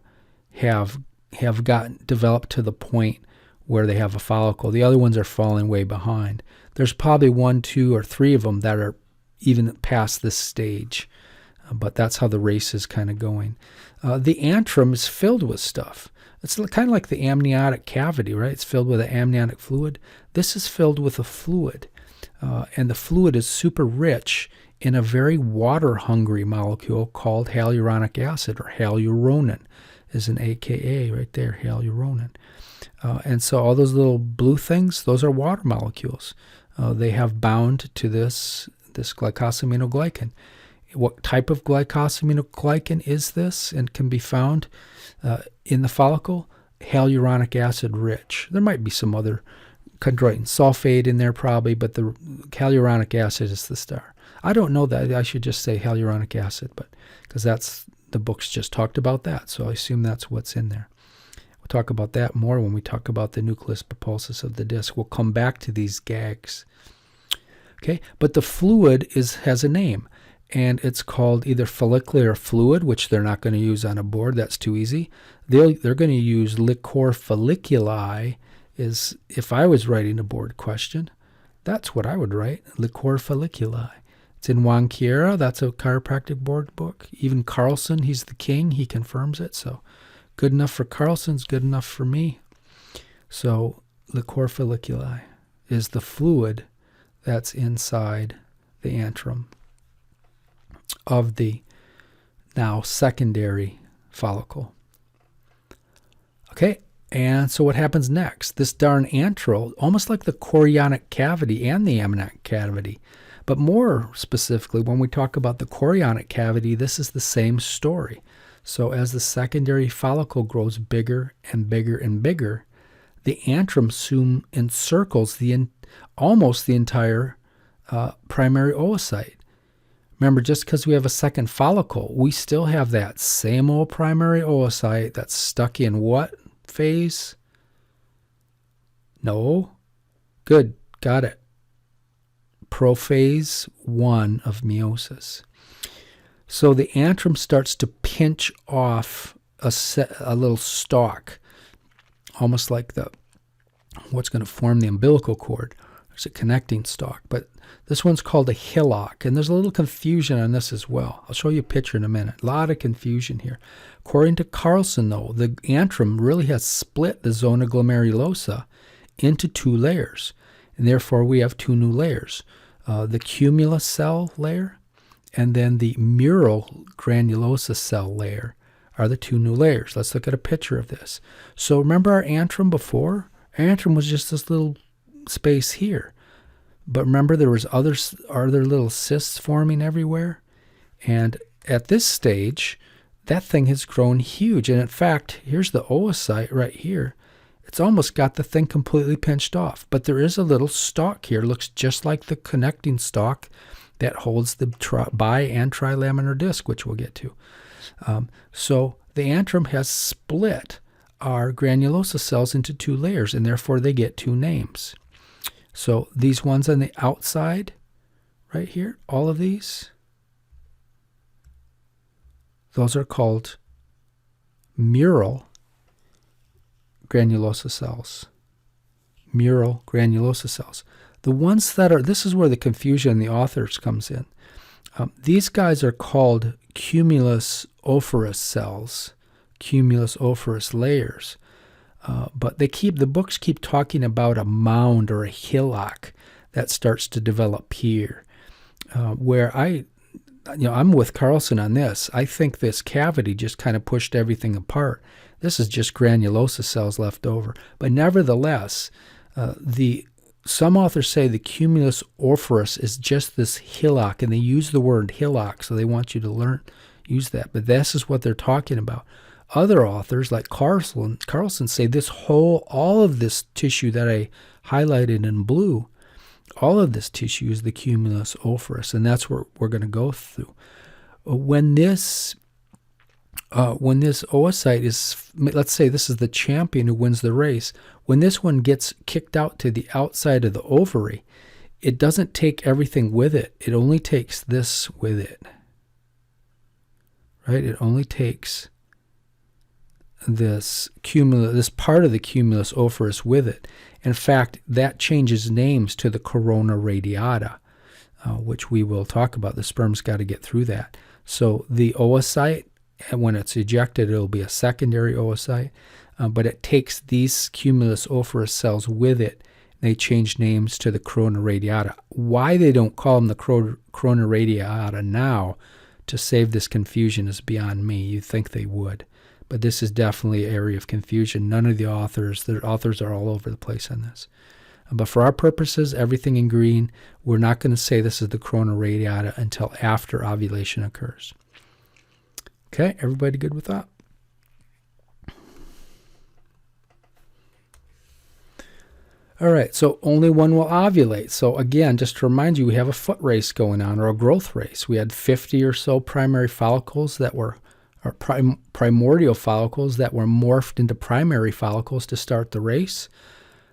have gotten developed to the point where they have a follicle. The other ones are falling way behind. There's probably 1, 2, or 3 of them that are even past this stage. But that's how the race is kind of going. The antrum is filled with stuff. It's kind of like the amniotic cavity, right? It's filled with an amniotic fluid. This is filled with a fluid. And the fluid is super rich in a very water-hungry molecule called hyaluronic acid, or hyaluronin. is an AKA right there, hyaluronic. And so all those little blue things, those are water molecules. They have bound to this glycosaminoglycan. What type of glycosaminoglycan is this and can be found in the follicle? Hyaluronic acid rich. There might be some other chondroitin sulfate in there probably, but the hyaluronic acid is the star. I don't know that. I should just say hyaluronic acid, but because the books just talked about that, so I assume that's what's in there. We'll talk about that more when we talk about the nucleus pulposus of the disc. We'll come back to these gags. Okay, but the fluid has a name, and it's called either follicular fluid, which they're not going to use on a board. That's too easy. They're going to use liquor folliculi. If I was writing a board question, that's what I would write, liquor folliculi. It's in Juan Chiera. That's a chiropractic board book. Even Carlson, he's the king. He confirms it. So good enough for Carlson's good enough for me. So liquor folliculi is the fluid that's inside the antrum of the now secondary follicle. Okay, and so what happens next? This darn antral, almost like the chorionic cavity and the amniotic cavity, but more specifically, when we talk about the chorionic cavity, this is the same story. So as the secondary follicle grows bigger and bigger and bigger, the antrum soon encircles almost the entire primary oocyte. Remember, just because we have a second follicle, we still have that same old primary oocyte that's stuck in what phase? No? Good. Got it. Prophase 1 of meiosis. So the antrum starts to pinch off a little stalk, almost like what's going to form the umbilical cord. There's a connecting stalk, but this one's called a hillock, and there's a little confusion on this as well. I'll show you a picture in a minute. A lot of confusion here. According to Carlson, though, the antrum really has split the zona granulosa into 2 layers, and therefore we have 2 new layers. The cumulus cell layer and then the mural granulosa cell layer are the 2 new layers. Let's look at a picture of this. So remember our antrum before? Our antrum was just this little space here. But remember there was other little cysts forming everywhere? And at this stage, that thing has grown huge. And in fact, here's the oocyte right here. It's almost got the thing completely pinched off. But there is a little stalk here. It looks just like the connecting stalk that holds the bi- and trilaminar disc, which we'll get to. So the antrum has split our granulosa cells into 2 layers, and therefore they get 2 names. So these ones on the outside, right here, all of these, those are called mural granulosa cells. Mural granulosa cells. The ones that are, this is where the confusion in the authors comes in. These guys are called cumulus oophorus cells, cumulus oophorus layers. But the books keep talking about a mound or a hillock that starts to develop here. Where I'm with Carlson on this. I think this cavity just kind of pushed everything apart. This is just granulosa cells left over. But nevertheless, some authors say the cumulus oophorus is just this hillock, and they use the word hillock, so they want you to use that. But this is what they're talking about. Other authors, like Carlson, say all of this tissue that I highlighted in blue, all of this tissue is the cumulus oophorus, and that's what we're going to go through. When this oocyte is, let's say this is the champion who wins the race, when this one gets kicked out to the outside of the ovary, it doesn't take everything with it. It only takes this with it. Right? It only takes this part of the cumulus oophorus with it. In fact, that changes names to the corona radiata, which we will talk about. The sperm's got to get through that. So the oocyte, when it's ejected, it'll be a secondary oocyte, but it takes these cumulus oophorus cells with it. They change names to the corona radiata. Why they don't call them the corona radiata now to save this confusion is beyond me. You'd think they would. but this is definitely an area of confusion. None of the authors are all over the place on this. But for our purposes, everything in green, we're not going to say this is the corona radiata until after ovulation occurs. Okay, everybody good with that? All right, so only one will ovulate. So again, just to remind you, we have a foot race going on, or a growth race. We had 50 or so primary follicles that were, or primordial follicles that were morphed into primary follicles to start the race.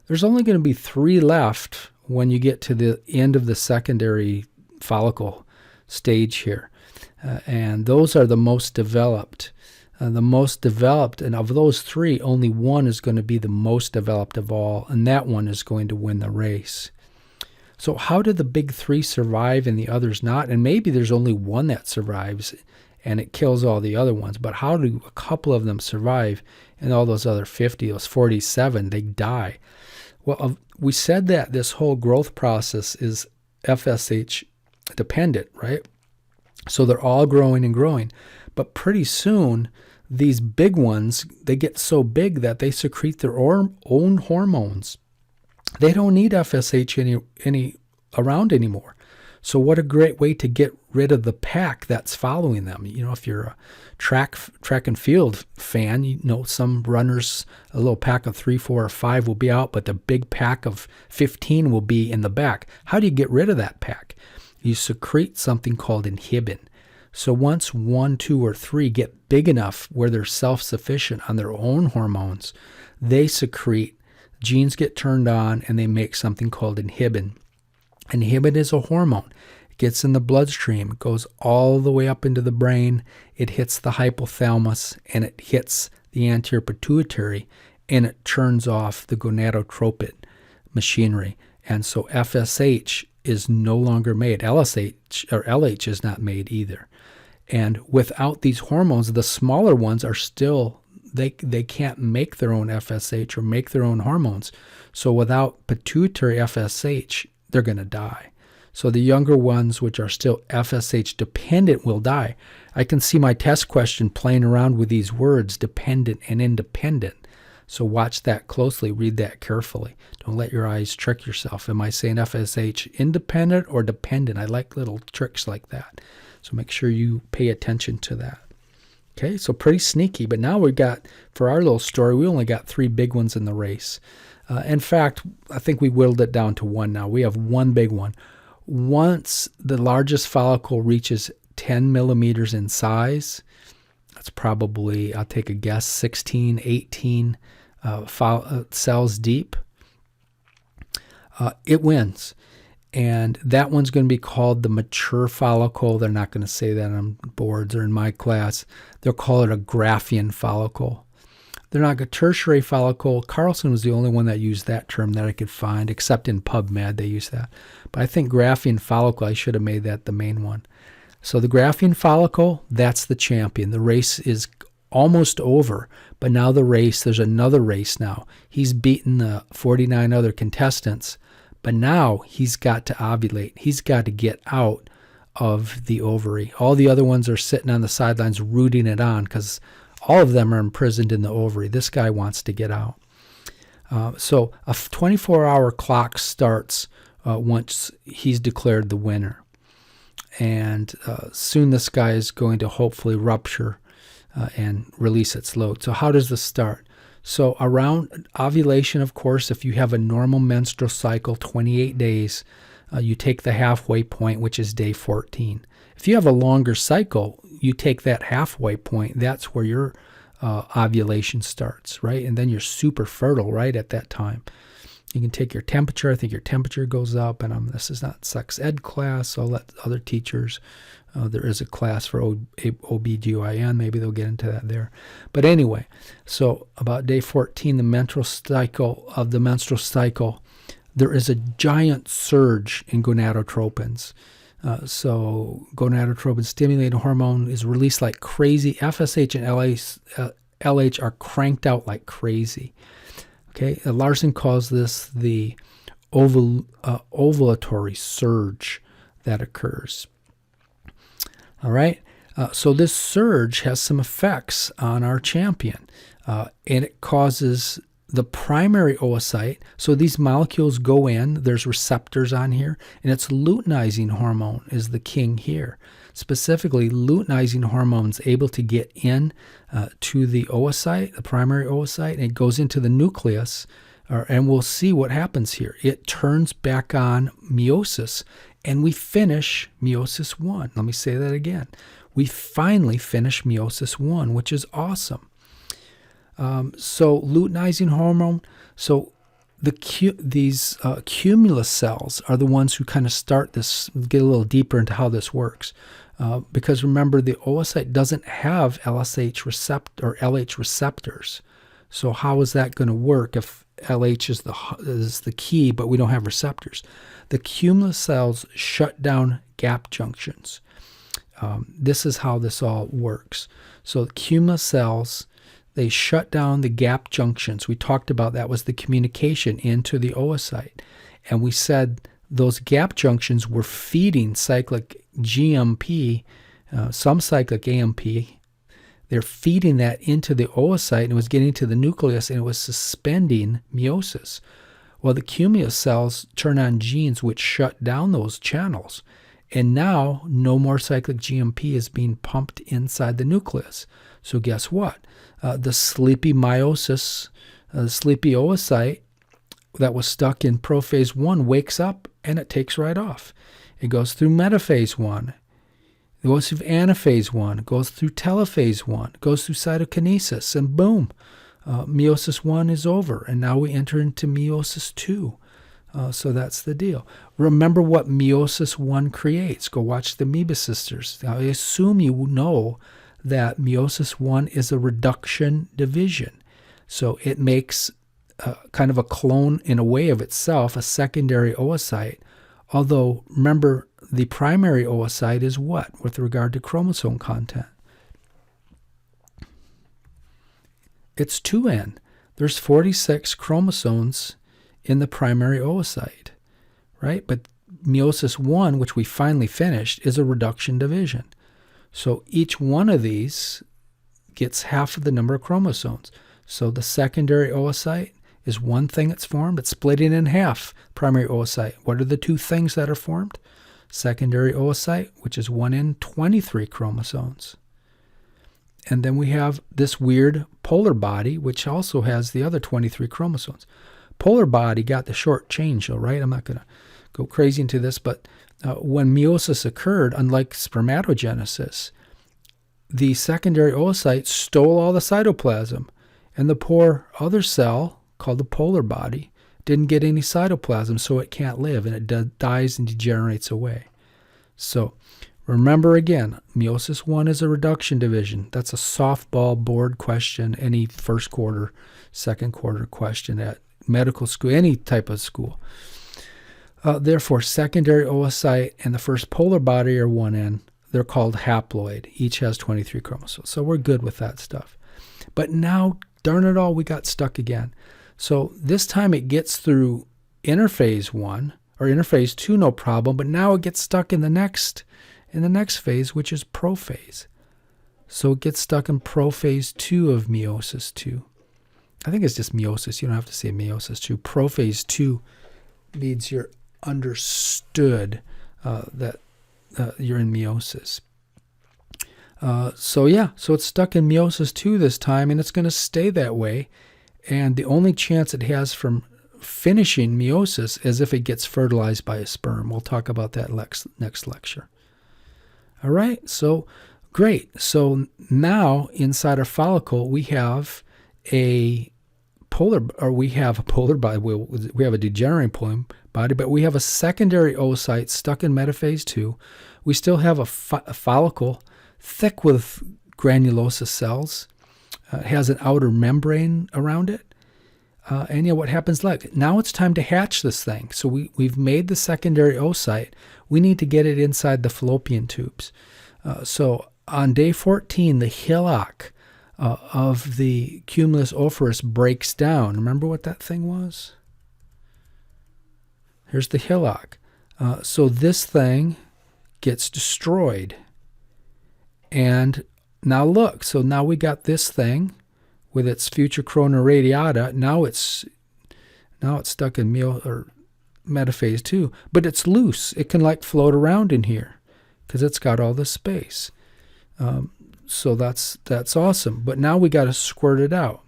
There's only going to be 3 left when you get to the end of the secondary follicle stage here. And those are the most developed. And of those 3, only one is going to be the most developed of all, and that one is going to win the race. So how do the big 3 survive and the others not? And maybe there's only one that survives and it kills all the other ones, but how do a couple of them survive and all those other 50, those 47, they die? Well, we said that this whole growth process is FSH dependent, right? So they're all growing and growing. But pretty soon, these big ones, they get so big that they secrete their own hormones. They don't need FSH any around anymore. So what a great way to get rid of the pack that's following them. You know, if you're a track and field fan, you know some runners, a little pack of 3, 4, or 5 will be out, but the big pack of 15 will be in the back. How do you get rid of that pack? You secrete something called inhibin. So once 1, 2, or 3 get big enough where they're self-sufficient on their own hormones, they secrete, genes get turned on, and they make something called inhibin. Inhibin is a hormone. It gets in the bloodstream, it goes all the way up into the brain, it hits the hypothalamus, and it hits the anterior pituitary, and it turns off the gonadotropin machinery. And so FSH is no longer made. LSH or LH is not made either. And without these hormones, the smaller ones are still, they can't make their own FSH or make their own hormones. So without pituitary FSH, they're going to die. So the younger ones, which are still FSH dependent, will die. I can see my test question playing around with these words, dependent and independent. So watch that closely, read that carefully. Don't let your eyes trick yourself. Am I saying FSH independent or dependent? I like little tricks like that. So make sure you pay attention to that. Okay, so pretty sneaky. But now we've got, for our little story, we only got 3 big ones in the race. In fact, I think we whittled it down to 1 now. We have 1 big one. Once the largest follicle reaches 10 millimeters in size, that's probably, I'll take a guess, 16, 18 cells deep, it wins. And that one's going to be called the mature follicle. They're not going to say that on boards or in my class. They'll call it a graafian follicle. They're not a tertiary follicle. Carlson was the only one that used that term that I could find, except in PubMed they use that. But I think graafian follicle, I should have made that the main one. So the graafian follicle, that's the champion. The race is almost over, but now there's another race now. He's beaten the 49 other contestants, but now he's got to ovulate. He's got to get out of the ovary. All the other ones are sitting on the sidelines rooting it on because all of them are imprisoned in the ovary. This guy wants to get out. So a 24-hour clock starts once he's declared the winner. And soon this guy is going to hopefully rupture and release its load. So how does this start? So around ovulation, of course, if you have a normal menstrual cycle, 28 days, you take the halfway point, which is day 14. If you have a longer cycle, you take that halfway point. That's where your ovulation starts, right? And then you're super fertile right at that time. You can take your temperature. I think your temperature goes up. And this is not sex ed class, so I'll let other teachers. There is a class for OBGYN. Maybe they'll get into that there. But anyway, so about day 14, the menstrual cycle, there is a giant surge in gonadotropins. So gonadotropin stimulating hormone is released like crazy. FSH and LH are cranked out like crazy. Okay, Larsen calls this the ovulatory surge that occurs. All right, So this surge has some effects on our champion, and it causes the primary oocyte. So these molecules go in, there's receptors on here, and it's luteinizing hormone is the king here. Specifically, luteinizing hormone is able to get in to the oocyte, the primary oocyte, and it goes into the nucleus, and we'll see what happens here. It turns back on meiosis, and we finish meiosis 1. Let me say that again. We finally finish meiosis 1, which is awesome. So luteinizing hormone, so these cumulus cells are the ones who kind of start this, get a little deeper into how this works. Because remember, the oocyte doesn't have LH receptors. So how is that going to work if LH is the key, but we don't have receptors? The cumulus cells shut down gap junctions. This is how this all works. So the cumulus cells, they shut down the gap junctions. We talked about that was the communication into the oocyte. And we said those gap junctions were feeding cyclic GMP, some cyclic AMP. They're feeding that into the oocyte, and it was getting to the nucleus, and it was suspending meiosis. Well, the cumulus cells turn on genes which shut down those channels. And now no more cyclic GMP is being pumped inside the nucleus. So guess what? The sleepy meiosis, the sleepy oocyte that was stuck in prophase 1 wakes up and it takes right off. It goes through metaphase 1. It goes through anaphase 1. It goes through telophase 1. It goes through cytokinesis, and boom, meiosis 1 is over. And now we enter into meiosis 2. So that's the deal. Remember what meiosis 1 creates. Go watch the Amoeba Sisters. Now, I assume you know that meiosis 1 is a reduction division. So it makes kind of a clone in a way of itself, a secondary oocyte. Although, remember, the primary oocyte is what with regard to chromosome content? It's 2N. There's 46 chromosomes in the primary oocyte, right? But meiosis 1, which we finally finished, is a reduction division. So each one of these gets half of the number of chromosomes. So the secondary oocyte is one thing that's formed. It's splitting in half, primary oocyte. What are the two things that are formed? Secondary oocyte, which is 1 in 23 chromosomes. And then we have this weird polar body, which also has the other 23 chromosomes. Polar body got the short change, though, right? I'm not going to go crazy into this, but when meiosis occurred, unlike spermatogenesis, the secondary oocyte stole all the cytoplasm, and the poor other cell, called the polar body, didn't get any cytoplasm, so it can't live, and it dies and degenerates away. So remember again, meiosis 1 is a reduction division. That's a softball board question, any first quarter, second quarter question at medical school, any type of school. Therefore, secondary oocyte and the first polar body are 1N. They're called haploid. Each has 23 chromosomes. So we're good with that stuff. But now, darn it all, we got stuck again. So this time it gets through interphase 1 or interphase 2, no problem. But now it gets stuck in the next phase, which is prophase. So it gets stuck in prophase 2 of meiosis 2. I think it's just meiosis. You don't have to say meiosis 2. Prophase 2 means you're understood that you're in meiosis. So it's stuck in meiosis 2 this time, and it's going to stay that way. And the only chance it has from finishing meiosis is if it gets fertilized by a sperm. We'll talk about that next lecture. All right, so great. So now inside our follicle, we have a polar body. We have a degenerating polar body, but we have a secondary oocyte stuck in metaphase 2. We still have a follicle thick with granulosa cells. It has an outer membrane around it. And what happens now it's time to hatch this thing. So we've made the secondary oocyte. We need to get it inside the fallopian tubes. So on day 14, the hillock of the cumulus oophorus breaks down. Remember what that thing was? Here's the hillock. So this thing gets destroyed. And now look, so now we got this thing with its future corona radiata. Now it's stuck in metaphase 2, but it's loose. It can like float around in here because it's got all this space. So that's awesome. But now we got to squirt it out.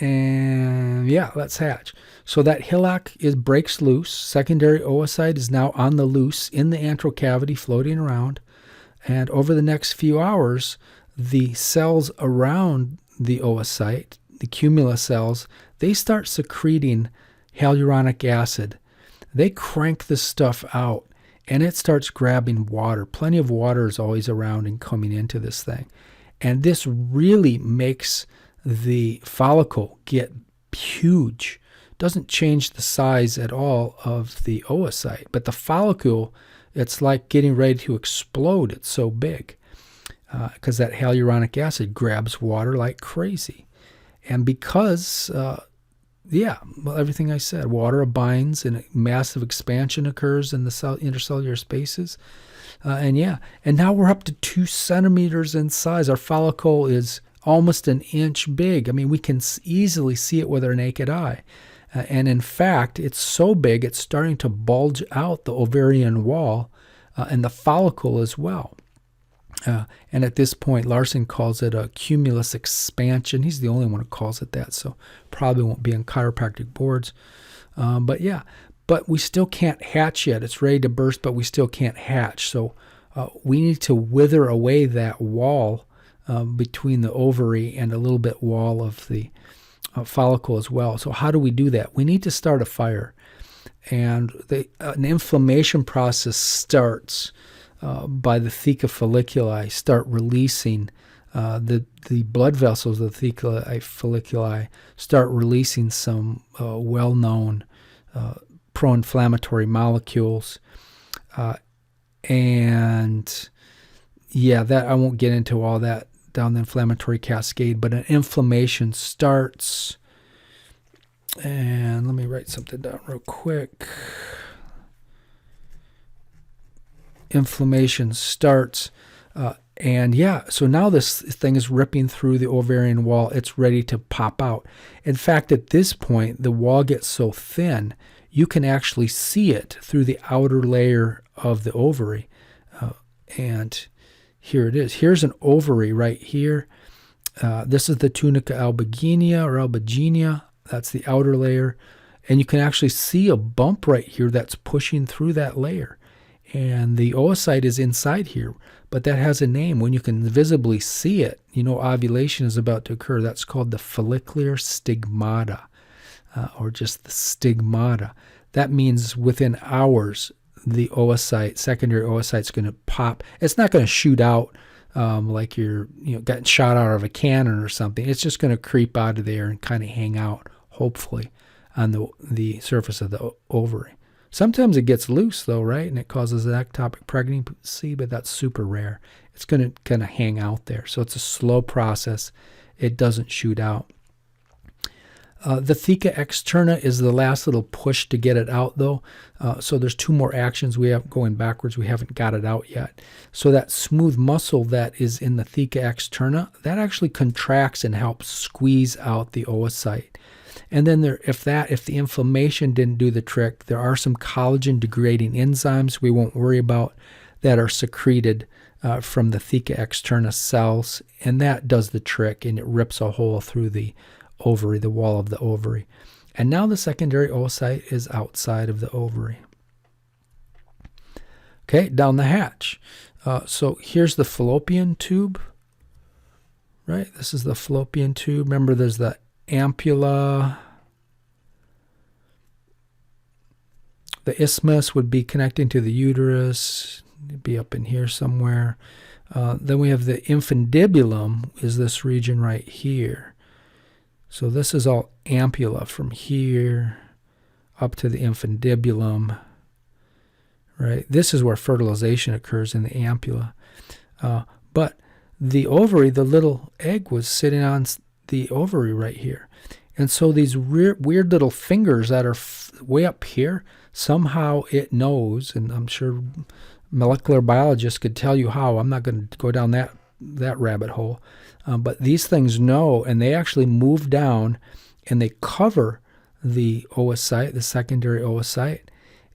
And yeah, let's hatch. So that hillock breaks loose. Secondary oocyte is now on the loose in the antral cavity, floating around. And over the next few hours, the cells around the oocyte, the cumulus cells, they start secreting hyaluronic acid. They crank this stuff out, and it starts grabbing water. Plenty of water is always around and coming into this thing. And this really makes the follicle get huge. Doesn't change the size at all of the oocyte, but the follicle, it's like getting ready to explode. It's so big because that hyaluronic acid grabs water like crazy. And because, everything I said, water abides and a massive expansion occurs in the intercellular spaces. And now we're up to 2 centimeters in size. Our follicle is almost an inch big. I mean, we can easily see it with our naked eye. And in fact, it's so big, it's starting to bulge out the ovarian wall and the follicle as well. And at this point, Larsen calls it a cumulus expansion. He's the only one who calls it that, so probably won't be on chiropractic boards. But we still can't hatch yet. It's ready to burst, but we still can't hatch. So we need to wither away that wall between the ovary and a little bit wall of the follicle as well. So how do we do that? We need to start a fire. And an inflammation process starts by the theca folliculi, start releasing the blood vessels of the theca folliculi, start releasing some well-known pro-inflammatory molecules. And that I won't get into all that down the inflammatory cascade, but an inflammation starts. And let me write something down real quick. Inflammation starts. So now this thing is ripping through the ovarian wall. It's ready to pop out. In fact, at this point, the wall gets so thin, you can actually see it through the outer layer of the ovary. And here it is. Here's an ovary right here. This is the tunica albuginea or albuginea. That's the outer layer. And you can actually see a bump right here that's pushing through that layer. And the oocyte is inside here, but that has a name. When you can visibly see it, ovulation is about to occur. That's called the follicular stigmata, or just the stigmata. That means within hours, the oocyte, secondary oocyte, is going to pop. It's not going to shoot out like you're getting shot out of a cannon or something. It's just going to creep out of there and kind of hang out, hopefully, on the surface of the ovary. Sometimes it gets loose, though, right? And it causes an ectopic pregnancy, but that's super rare. It's going to kind of hang out there. So it's a slow process. It doesn't shoot out. The theca externa is the last little push to get it out, though. So there's 2 more actions we have going backwards. We haven't got it out yet. So that smooth muscle that is in the theca externa, that actually contracts and helps squeeze out the oocyte. And then if the inflammation didn't do the trick, there are some collagen-degrading enzymes we won't worry about that are secreted from the theca externa cells, and that does the trick, and it rips a hole through the ovary, the wall of the ovary. And now the secondary oocyte is outside of the ovary. Okay, down the hatch. So here's the fallopian tube, right? This is the fallopian tube. Remember, there's the ampulla. The isthmus would be connecting to the uterus. It'd be up in here somewhere. Then we have the infundibulum, is this region right here. So this is all ampulla from here up to the infundibulum, right? This is where fertilization occurs in the ampulla. But the ovary, the little egg, was sitting on the ovary right here. And so these weird little fingers that are way up here, Somehow it knows, and I'm sure molecular biologists could tell you how. I'm not going to go down that rabbit hole. But these things know, and they actually move down and they cover the oocyte, the secondary oocyte,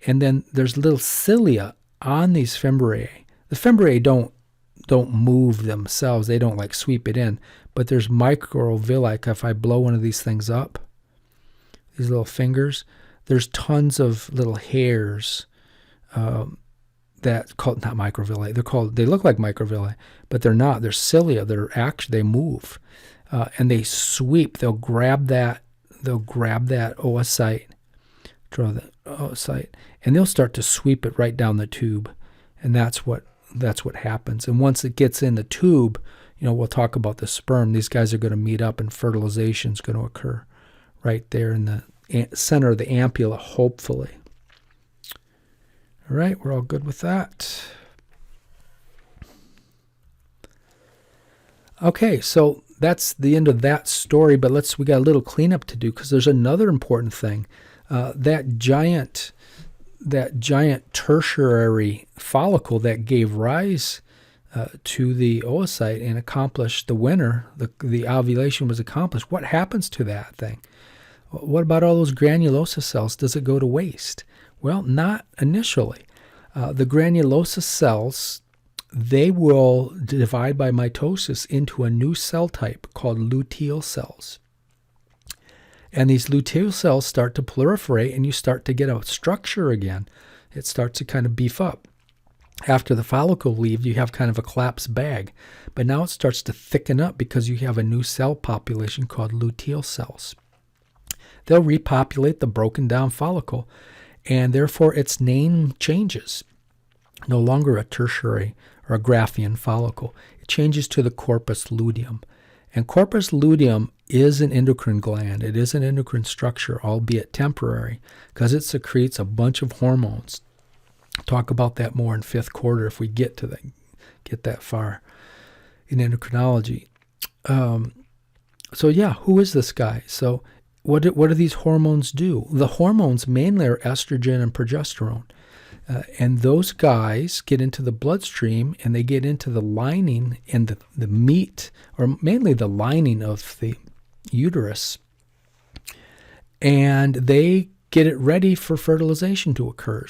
and then there's little cilia on these fimbriae. The fimbriae don't move themselves. They don't like sweep it in, but there's microvilli. If I blow one of these things up, these little fingers, there's tons of little hairs that called, not microvilli. They look like microvilli, but they're not. They're cilia. They move, and they sweep. They'll grab that oocyte, draw the oocyte, and they'll start to sweep it right down the tube, and that's what happens. And once it gets in the tube, we'll talk about the sperm. These guys are going to meet up, and fertilization is going to occur right there in the center of the ampulla, hopefully. All right, we're all good with that. Okay, so that's the end of that story, but we got a little cleanup to do, because there's another important thing. That giant tertiary follicle that gave rise to the oocyte and accomplished the winner, the ovulation was accomplished. What happens to that thing? What about all those granulosa cells? Does it go to waste? Well, not initially. The granulosa cells, they will divide by mitosis into a new cell type called luteal cells. And these luteal cells start to proliferate, and you start to get a structure again. It starts to kind of beef up. After the follicle leaves, you have kind of a collapsed bag. But now it starts to thicken up because you have a new cell population called luteal cells. They'll repopulate the broken down follicle, and therefore its name changes. No longer a tertiary or a graafian follicle. It changes to the corpus luteum. And corpus luteum is an endocrine gland. It is an endocrine structure, albeit temporary, because it secretes a bunch of hormones. Talk about that more in fifth quarter if we get that far in endocrinology. Who is this guy? So what do these hormones do? The hormones mainly are estrogen and progesterone. And those guys get into the bloodstream, and they get into the lining and the meat, or mainly the lining of the uterus. And they get it ready for fertilization to occur.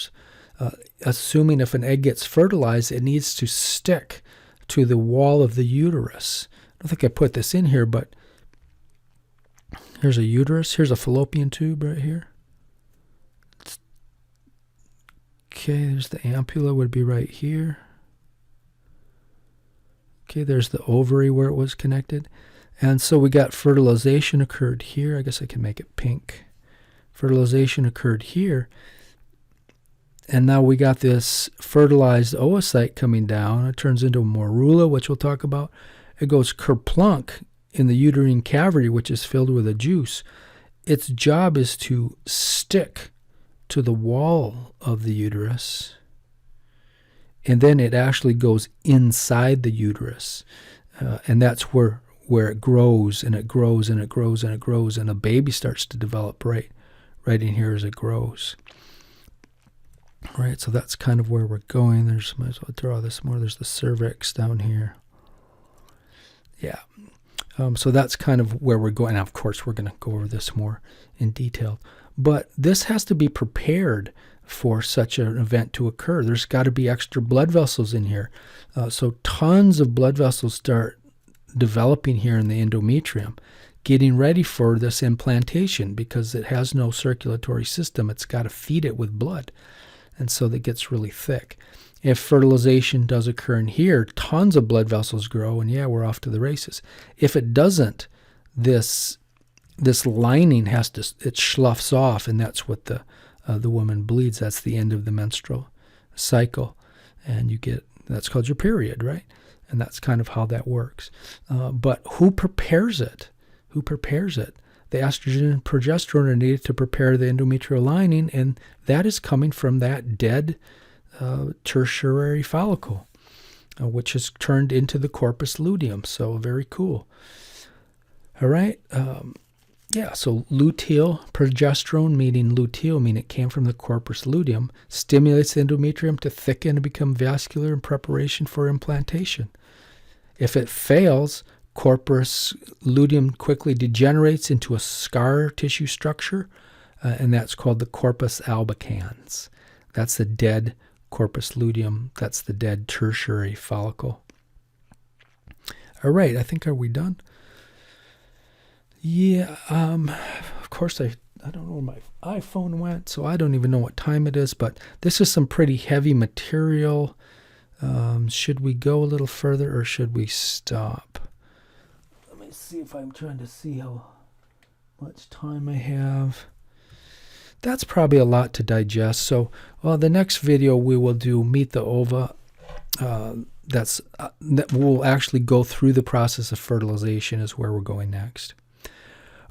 Assuming if an egg gets fertilized, it needs to stick to the wall of the uterus. I don't think I put this in here, but here's a uterus. Here's a fallopian tube right here. Okay, there's the ampulla would be right here. Okay, there's the ovary where it was connected. And so we got fertilization occurred here. I guess I can make it pink. Fertilization occurred here. And now we got this fertilized oocyte coming down. It turns into a morula, which we'll talk about. It goes kerplunk in the uterine cavity, which is filled with a juice. Its job is to stick to the wall of the uterus, and then it actually goes inside the uterus, and that's where it grows, and it grows, and it grows, and it grows, and a baby starts to develop right in here as it grows. All right, so that's kind of where we're going. Might as well draw this more. There's the cervix down here. Yeah. So that's kind of where we're going. Now, of course, we're going to go over this more in detail. But this has to be prepared for such an event to occur. There's got to be extra blood vessels in here. So tons of blood vessels start developing here in the endometrium, getting ready for this implantation because it has no circulatory system. It's got to feed it with blood. And so that gets really thick. If fertilization does occur in here, tons of blood vessels grow, and we're off to the races. If it doesn't, this lining it sloughs off, and that's what the woman bleeds. That's the end of the menstrual cycle, and that's called your period, right? And that's kind of how that works. But who prepares it? The estrogen and progesterone are needed to prepare the endometrial lining, and that is coming from that dead tertiary follicle, which is turned into the corpus luteum. So very cool. All right. Yeah, so luteal progesterone, meaning luteal, meaning it came from the corpus luteum, stimulates the endometrium to thicken and become vascular in preparation for implantation. If it fails, corpus luteum quickly degenerates into a scar tissue structure, and that's called the corpus albicans. That's the dead corpus luteum. That's the dead tertiary follicle. All right, I think, are we done? Yeah, of course, I don't know where my iPhone went, so I don't even know what time it is, but this is some pretty heavy material. Should we go a little further or should we stop? Let me see if I'm trying to see how much time I have. That's probably a lot to digest. So, the next video we will do Meet the Ova. That we'll actually go through the process of fertilization is where we're going next.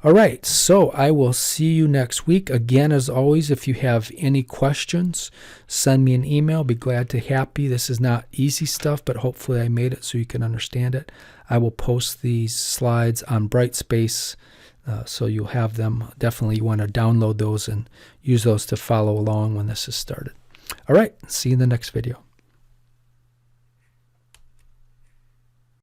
All right, so I will see you next week. Again, as always, if you have any questions, send me an email. Be glad to help you. This is not easy stuff, but hopefully I made it so you can understand it. I will post these slides on Brightspace, so you'll have them. Definitely you want to download those and use those to follow along when this is started. All right, see you in the next video.